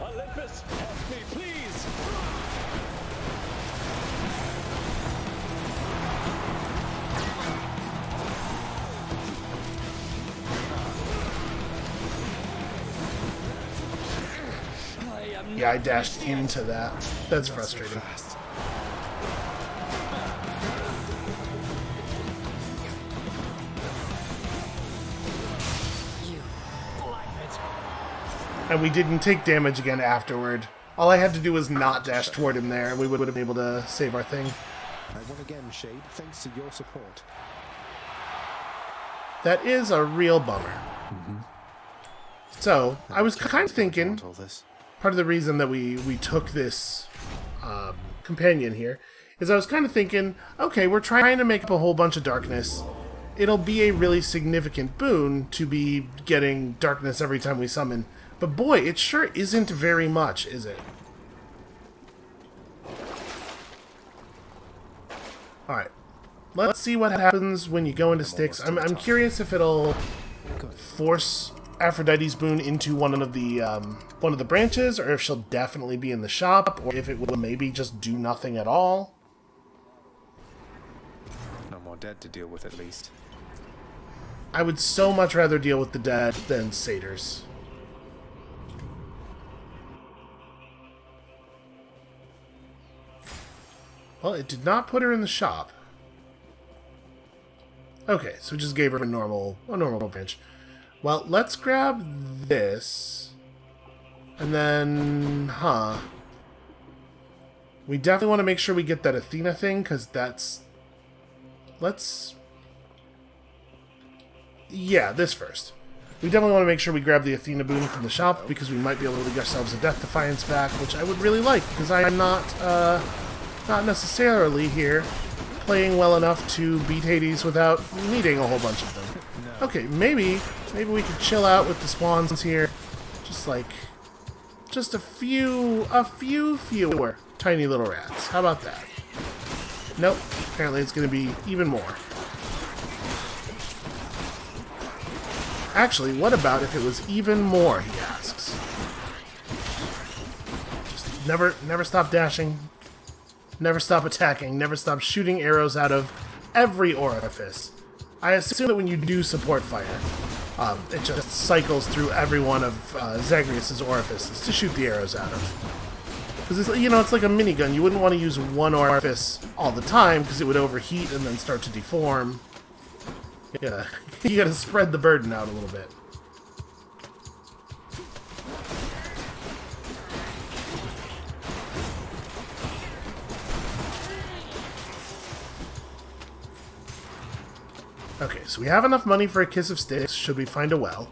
Olympus, help me, please! Yeah, I dashed into that. That's frustrating. And we didn't take damage again afterward. All I had to do was not dash toward him there, and we would have been able to save our thing. I won again, Shade, thanks to your support. That is a real bummer. So, I was kind of thinking, part of the reason that we took this companion here, is I was kind of thinking, okay, we're trying to make up a whole bunch of darkness. It'll be a really significant boon to be getting darkness every time we summon. But boy, it sure isn't very much, is it? Alright. Let's see what happens when you go into Styx. I'm curious if it'll force Aphrodite's boon into one of the branches, or if she'll definitely be in the shop, or if it will maybe just do nothing at all. No more dead to deal with, at least. I would so much rather deal with the dead than satyrs. Well, it did not put her in the shop. Okay, so it just gave her a normal pinch. Well, let's grab this. And then, we definitely want to make sure we get that Athena thing, because that's... Yeah, this first. We definitely want to make sure we grab the Athena boon from the shop, because we might be able to get ourselves a Death Defiance back, which I would really like, because I'm not necessarily here playing well enough to beat Hades without needing a whole bunch of them. No. Okay, maybe we could chill out with the spawns here. Just a few fewer tiny little rats. How about that? Nope. Apparently it's going to be even more. Actually, what about if it was even more, he asks. Just never stop dashing. Never stop attacking, never stop shooting arrows out of every orifice. I assume that when you do support fire, it just cycles through every one of Zagreus' orifices to shoot the arrows out of. Because it's like a minigun. You wouldn't want to use one orifice all the time because it would overheat and then start to deform. Yeah, you gotta spread the burden out a little bit. Okay, so we have enough money for a Kiss of Styx, should we find a well.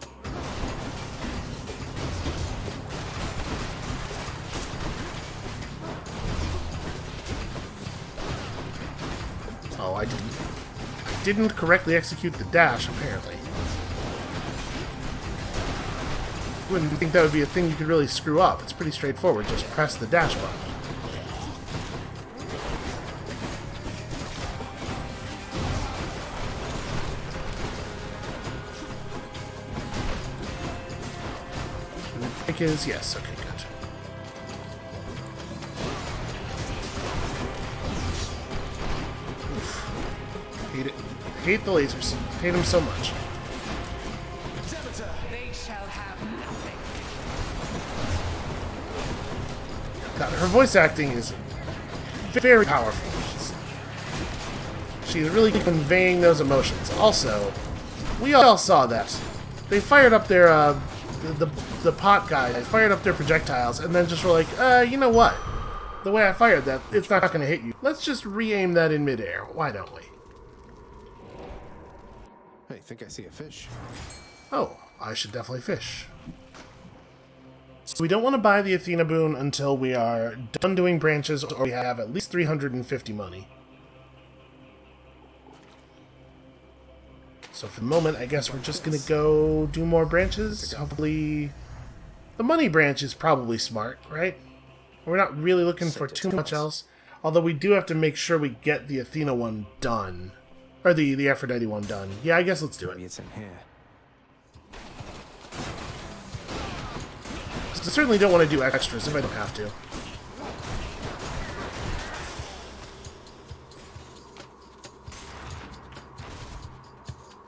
Oh, I didn't correctly execute the dash, apparently. Wouldn't think that would be a thing you could really screw up. It's pretty straightforward, just press the dash button. Is yes, okay, good. Oof. Hate it. Hate the lasers. Hate them so much. They shall have nothing. God, her voice acting is very powerful. She's really conveying those emotions. Also, we all saw that. They fired up their the pot guy, they fired up their projectiles, and then just were like, you know what? The way I fired that, it's not going to hit you. Let's just re-aim that in midair. Why don't we? Hey, think I see a fish. Oh, I should definitely fish. So we don't want to buy the Athena boon until we are done doing branches, or we have at least 350 money. So for the moment, I guess we're just going to go do more branches. Hopefully, the money branch is probably smart, right? We're not really looking for too much else. Although we do have to make sure we get the Athena one done. Or the Aphrodite one done. Yeah, I guess let's do it. It's in here. I certainly don't want to do extras if I don't have to.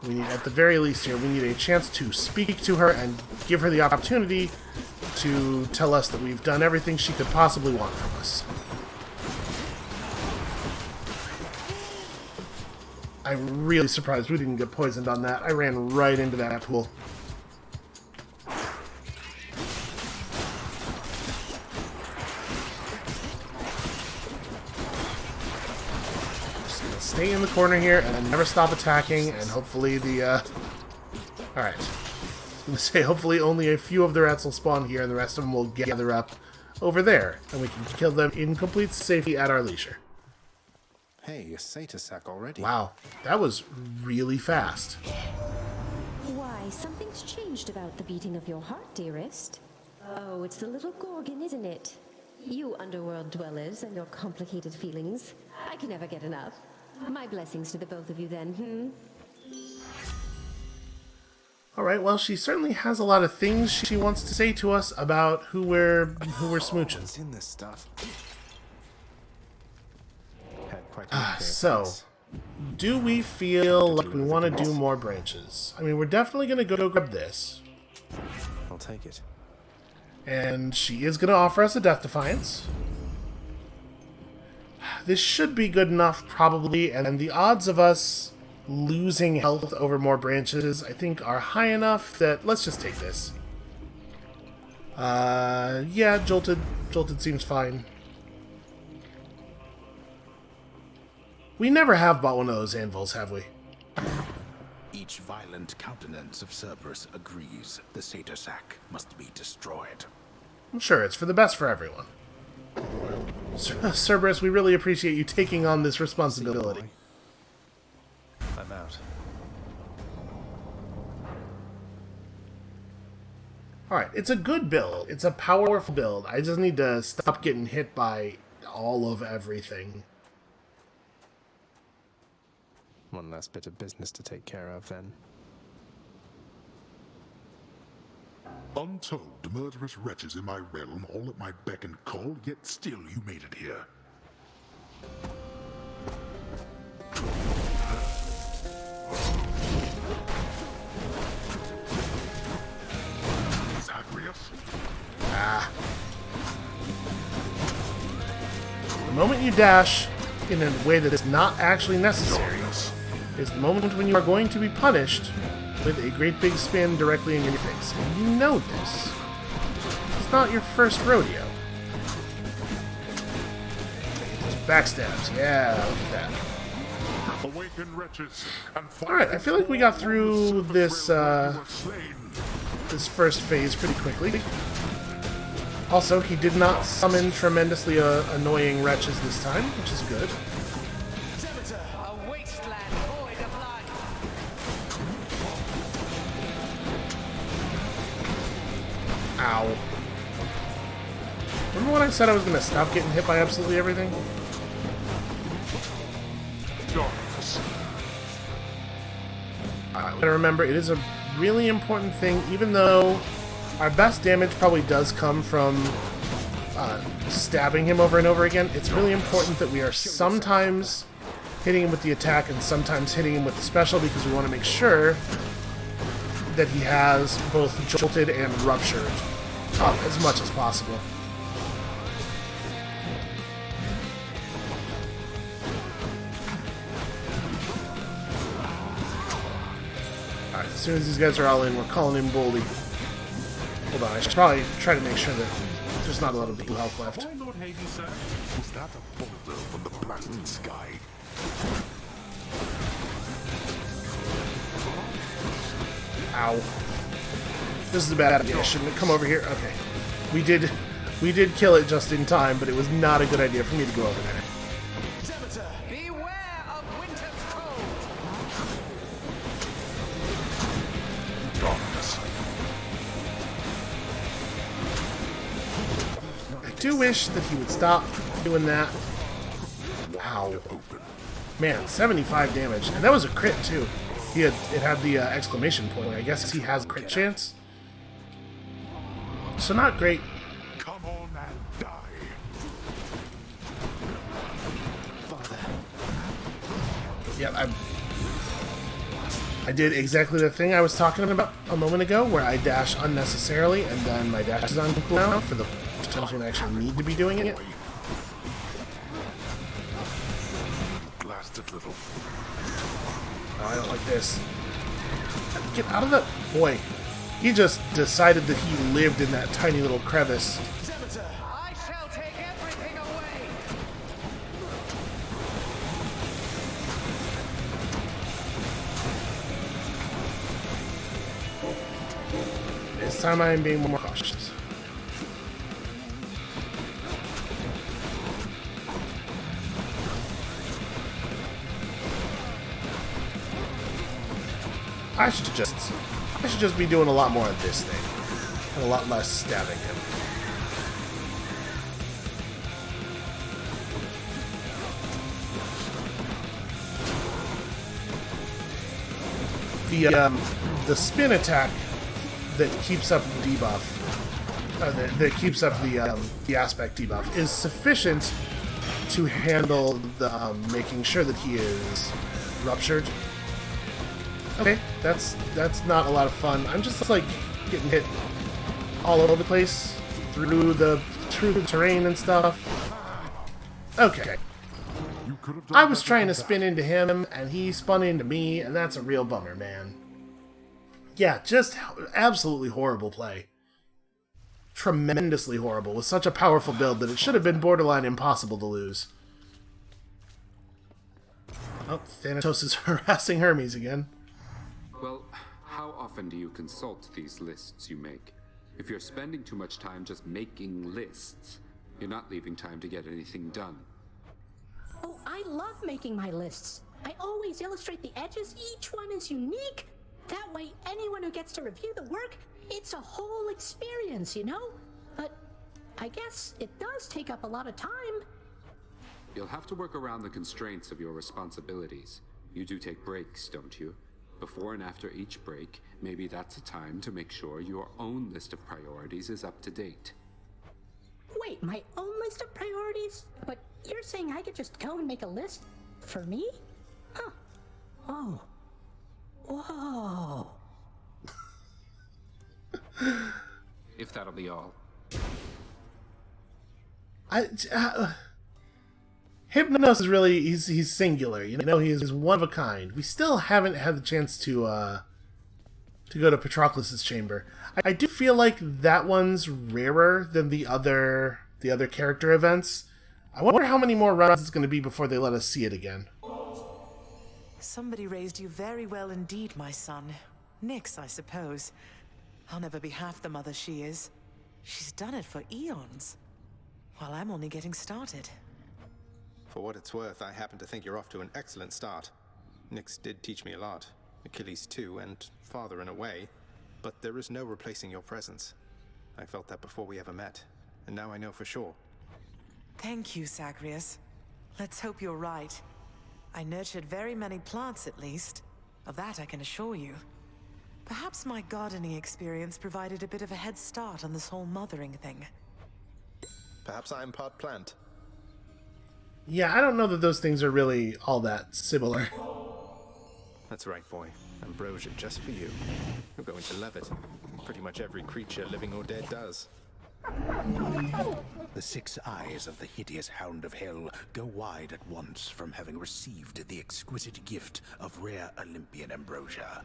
We need, at the very least here, we need a chance to speak to her and give her the opportunity to tell us that we've done everything she could possibly want from us. I'm really surprised we didn't get poisoned on that. I ran right into that pool. stay in the corner here and never stop attacking, and hopefully the, Alright. I was going to say, hopefully only a few of the rats will spawn here, and the rest of them will gather up over there, and we can kill them in complete safety at our leisure. Hey, a satyr sack already. Wow, that was really fast. Why, something's changed about the beating of your heart, dearest. Oh, it's the little Gorgon, isn't it? You underworld dwellers and your complicated feelings. I can never get enough. My blessings to the both of you then, Alright, well, she certainly has a lot of things she wants to say to us about who we're smooching. What's in this stuff? So, do we feel like we want to do more branches? I mean, we're definitely going to go grab this. I'll take it. And she is going to offer us a Death Defiance. This should be good enough, probably, and the odds of us losing health over more branches, I think, are high enough that let's just take this. Yeah, Jolted seems fine. We never have bought one of those anvils, have we? Each violent countenance of Cerberus agrees the satyr sack must be destroyed. I'm sure it's for the best for everyone. Cerberus, we really appreciate you taking on this responsibility. I'm out. Alright, it's a good build. It's a powerful build. I just need to stop getting hit by all of everything. One last bit of business to take care of, then. Untold murderous wretches in my realm, all at my beck and call, yet still you made it here. Zagreus? The moment you dash in a way that is not actually necessary is the moment when you are going to be punished with a great big spin directly in your face. And you know this. It's not your first rodeo. Backstabs, yeah, look at that. Awaken wretches and Alright, I feel like we got through this, this first phase pretty quickly. Also, he did not summon tremendously annoying wretches this time, which is good. Ow. Remember when I said I was going to stop getting hit by absolutely everything? Gotta remember, it is a really important thing, even though our best damage probably does come from stabbing him over and over again. It's really important that we are sometimes hitting him with the attack and sometimes hitting him with the special, because we want to make sure that he has both jolted and ruptured up as much as possible. Alright, as soon as these guys are all in, we're calling him Boldy. Hold on, I should probably try to make sure that there's not a lot of blue health left. Lord Hades, sir? Was that a boulder from the blasted sky? Ow. This is a bad idea. Shouldn't it come over here? Okay. We did kill it just in time, but it was not a good idea for me to go over there. Beware of winter's cold. I do wish that he would stop doing that. Ow. Man, 75 damage. And that was a crit, too. It had the exclamation point. I guess he has a crit chance. So not great. Come on and die. Yeah, I did exactly the thing I was talking about a moment ago, where I dash unnecessarily, and then my dash is on cooldown for the times when I actually need to be doing it. Blasted little. Oh, I don't like this. Get out of the... Boy, he just decided that he lived in that tiny little crevice. I shall take everything away. This time I am being more cautious. I should just be doing a lot more of this thing, and a lot less stabbing him. The spin attack that keeps up the debuff, that keeps up the aspect debuff, is sufficient to handle the making sure that he is ruptured. Okay, that's not a lot of fun. I'm just like getting hit all over the place through the terrain and stuff. Okay. I was trying to spin into him, and he spun into me, and that's a real bummer, man. Yeah, just absolutely horrible play. Tremendously horrible, with such a powerful build that it should have been borderline impossible to lose. Oh, Thanatos is harassing Hermes again. Well, how often do you consult these lists you make? If you're spending too much time just making lists, you're not leaving time to get anything done. Oh, I love making my lists. I always illustrate the edges. Each one is unique. That way, anyone who gets to review the work, it's a whole experience, you know? But I guess it does take up a lot of time. You'll have to work around the constraints of your responsibilities. You do take breaks, don't you? Before and after each break, maybe that's a time to make sure your own list of priorities is up to date. Wait, my own list of priorities? But you're saying I could just go and make a list for me? Huh. Oh. Whoa. If that'll be all. Hypnos is really, he's singular, you know, he's one of a kind. We still haven't had the chance to go to Patroclus' chamber. I do feel like that one's rarer than the other character events. I wonder how many more runs it's going to be before they let us see it again. Somebody raised you very well indeed, my son. Nyx, I suppose. I'll never be half the mother she is. She's done it for eons, while I'm only getting started. For what it's worth, I happen to think you're off to an excellent start. Nyx did teach me a lot. Achilles too, and father in a way. But there is no replacing your presence. I felt that before we ever met, and now I know for sure. Thank you, Zagreus. Let's hope you're right. I nurtured very many plants, at least. Of that I can assure you. Perhaps my gardening experience provided a bit of a head start on this whole mothering thing. Perhaps I'm part plant. Yeah, I don't know that those things are really all that similar. That's right, boy. Ambrosia just for you. You're going to love it. Pretty much every creature, living or dead, does. The 6 eyes of the hideous Hound of Hell go wide at once from having received the exquisite gift of rare Olympian ambrosia.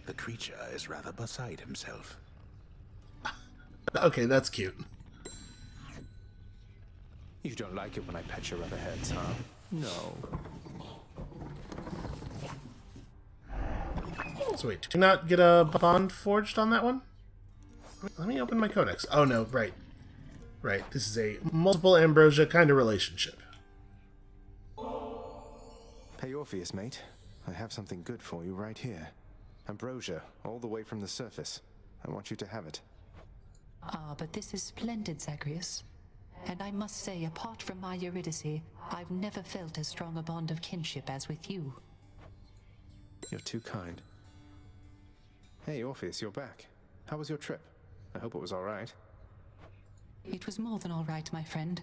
The creature is rather beside himself. Okay, that's cute. You don't like it when I pet your other heads, huh? No. So wait, do not get a bond forged on that one? Let me open my codex. Oh no, right. Right, this is a multiple ambrosia kind of relationship. Hey Orpheus, mate. I have something good for you right here. Ambrosia, all the way from the surface. I want you to have it. Ah, but this is splendid, Zagreus. And I must say, apart from my Eurydice, I've never felt as strong a bond of kinship as with you. You're too kind. Hey Orpheus, you're back. How was your trip? I hope it was all right. It was more than all right, my friend.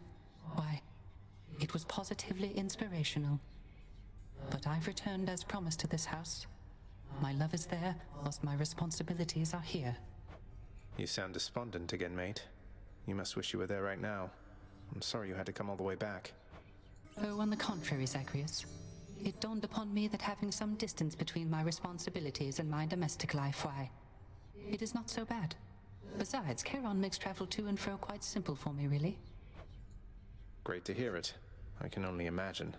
Why, it was positively inspirational. But I've returned as promised to this house. My love is there, whilst my responsibilities are here. You sound despondent again, mate. You must wish you were there right now. I'm sorry you had to come all the way back. Oh, on the contrary, Zagreus. It dawned upon me that having some distance between my responsibilities and my domestic life, why, it is not so bad. Besides, Charon makes travel to and fro quite simple for me, really. Great to hear it. I can only imagine.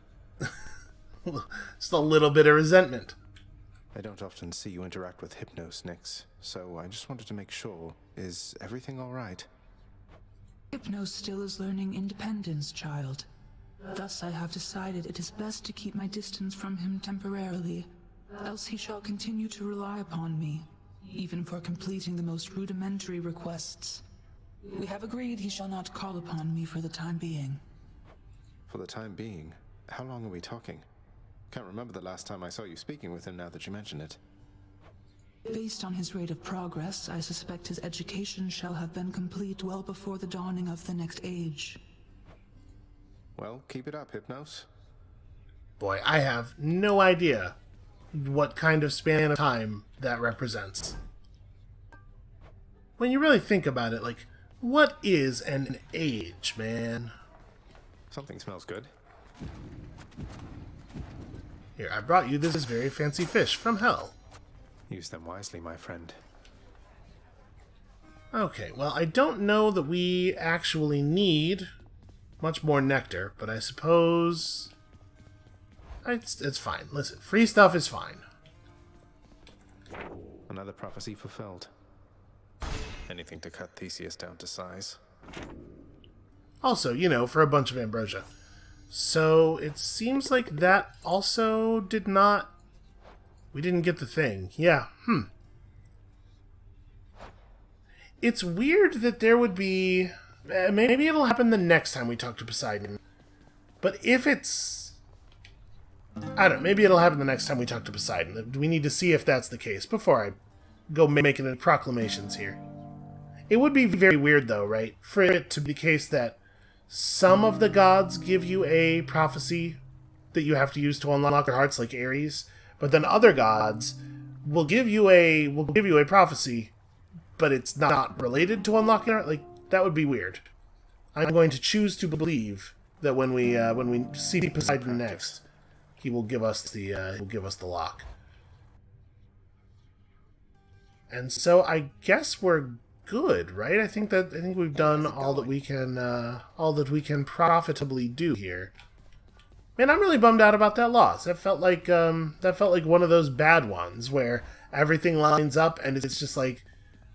Just a little bit of resentment. I don't often see you interact with Hypnos, Nyx, so I just wanted to make sure. Is everything alright? Hypnos still is learning independence, child. Thus I have decided it is best to keep my distance from him temporarily, else he shall continue to rely upon me, even for completing the most rudimentary requests. We have agreed he shall not call upon me for the time being. For the time being? How long are we talking? Can't remember the last time I saw you speaking with him now that you mention it. Based on his rate of progress, I suspect his education shall have been complete well before the dawning of the next age. Well, keep it up, Hypnos. Boy, I have no idea what kind of span of time that represents. When you really think about it, like, what is an age, man? Something smells good. Here, I brought you this very fancy fish from hell. Use them wisely, my friend. Okay, well, I don't know that we actually need much more nectar, but I suppose it's fine. Listen, free stuff is fine. Another prophecy fulfilled. Anything to cut Theseus down to size. Also, you know, for a bunch of ambrosia. So, it seems like that also did not... We didn't get the thing. Yeah, It's weird that there would be... Maybe it'll happen the next time we talk to Poseidon. But if it's... I don't know, maybe it'll happen the next time we talk to Poseidon. We need to see if that's the case before I go making any proclamations here. It would be very weird, though, right? For it to be the case that some of the gods give you a prophecy that you have to use to unlock their hearts, like Ares, but then other gods will give you a prophecy, but it's not related to unlocking their heart. Like, that would be weird. I'm going to choose to believe that when we see Poseidon next, he will give us the lock. And so I guess we're good, right? I think we've done all that we can profitably do here. Man, I'm really bummed out about that loss. That felt like one of those bad ones where everything lines up and it's just like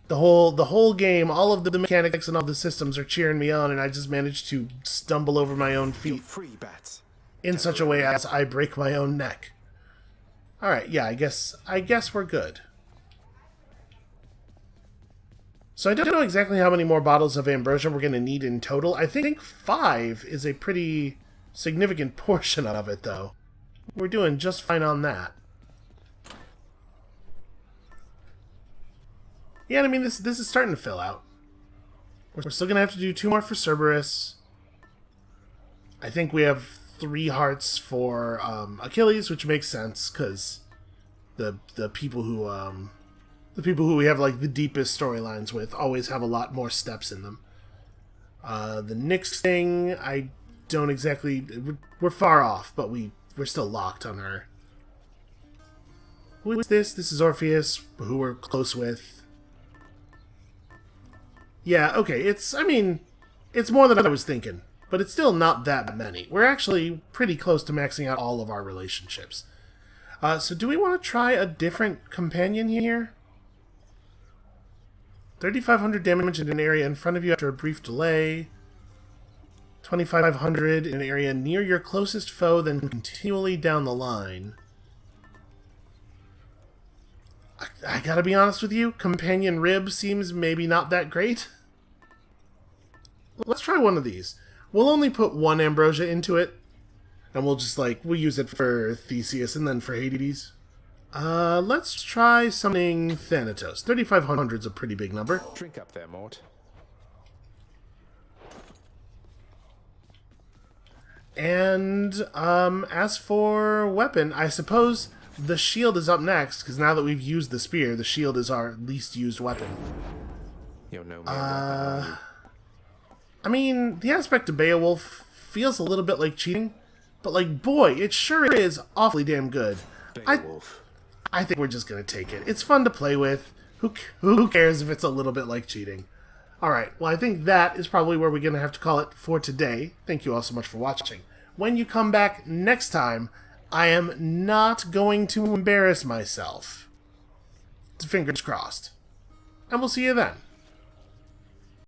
the whole game, all of the mechanics and all the systems are cheering me on, and I just managed to stumble over my own feet in such a way as I break my own neck. All right, yeah, I guess we're good. So I don't know exactly how many more bottles of ambrosia we're going to need in total. I think 5 is a pretty significant portion of it, though. We're doing just fine on that. Yeah, I mean, this is starting to fill out. We're still going to have to do 2 more for Cerberus. I think we have 3 hearts for Achilles, which makes sense, because the people who we have like the deepest storylines with always have a lot more steps in them. The Nyx thing, I don't exactly... We're far off, but we're still locked on her. Who is this? This is Orpheus, who we're close with. Yeah, okay, it's more than I was thinking, but it's still not that many. We're actually pretty close to maxing out all of our relationships. So do we want to try a different companion here? 3,500 damage in an area in front of you after a brief delay. 2,500 in an area near your closest foe, then continually down the line. I gotta be honest with you, Companion Rib seems maybe not that great. Let's try one of these. We'll only put 1 ambrosia into it, and we'll use it for Theseus and then for Hades. Let's try something Thanatos. 3,500 is a pretty big number. Drink up there, Mort. And, as for weapon, I suppose the shield is up next, because now that we've used the spear, the shield is our least used weapon. You're no mere weapon, are you? I mean, the aspect of Beowulf feels a little bit like cheating, but like, boy, it sure is awfully damn good. Beowulf. I think we're just going to take it. It's fun to play with. Who cares if it's a little bit like cheating? Alright, well, I think that is probably where we're going to have to call it for today. Thank you all so much for watching. When you come back next time, I am not going to embarrass myself. Fingers crossed. And we'll see you then.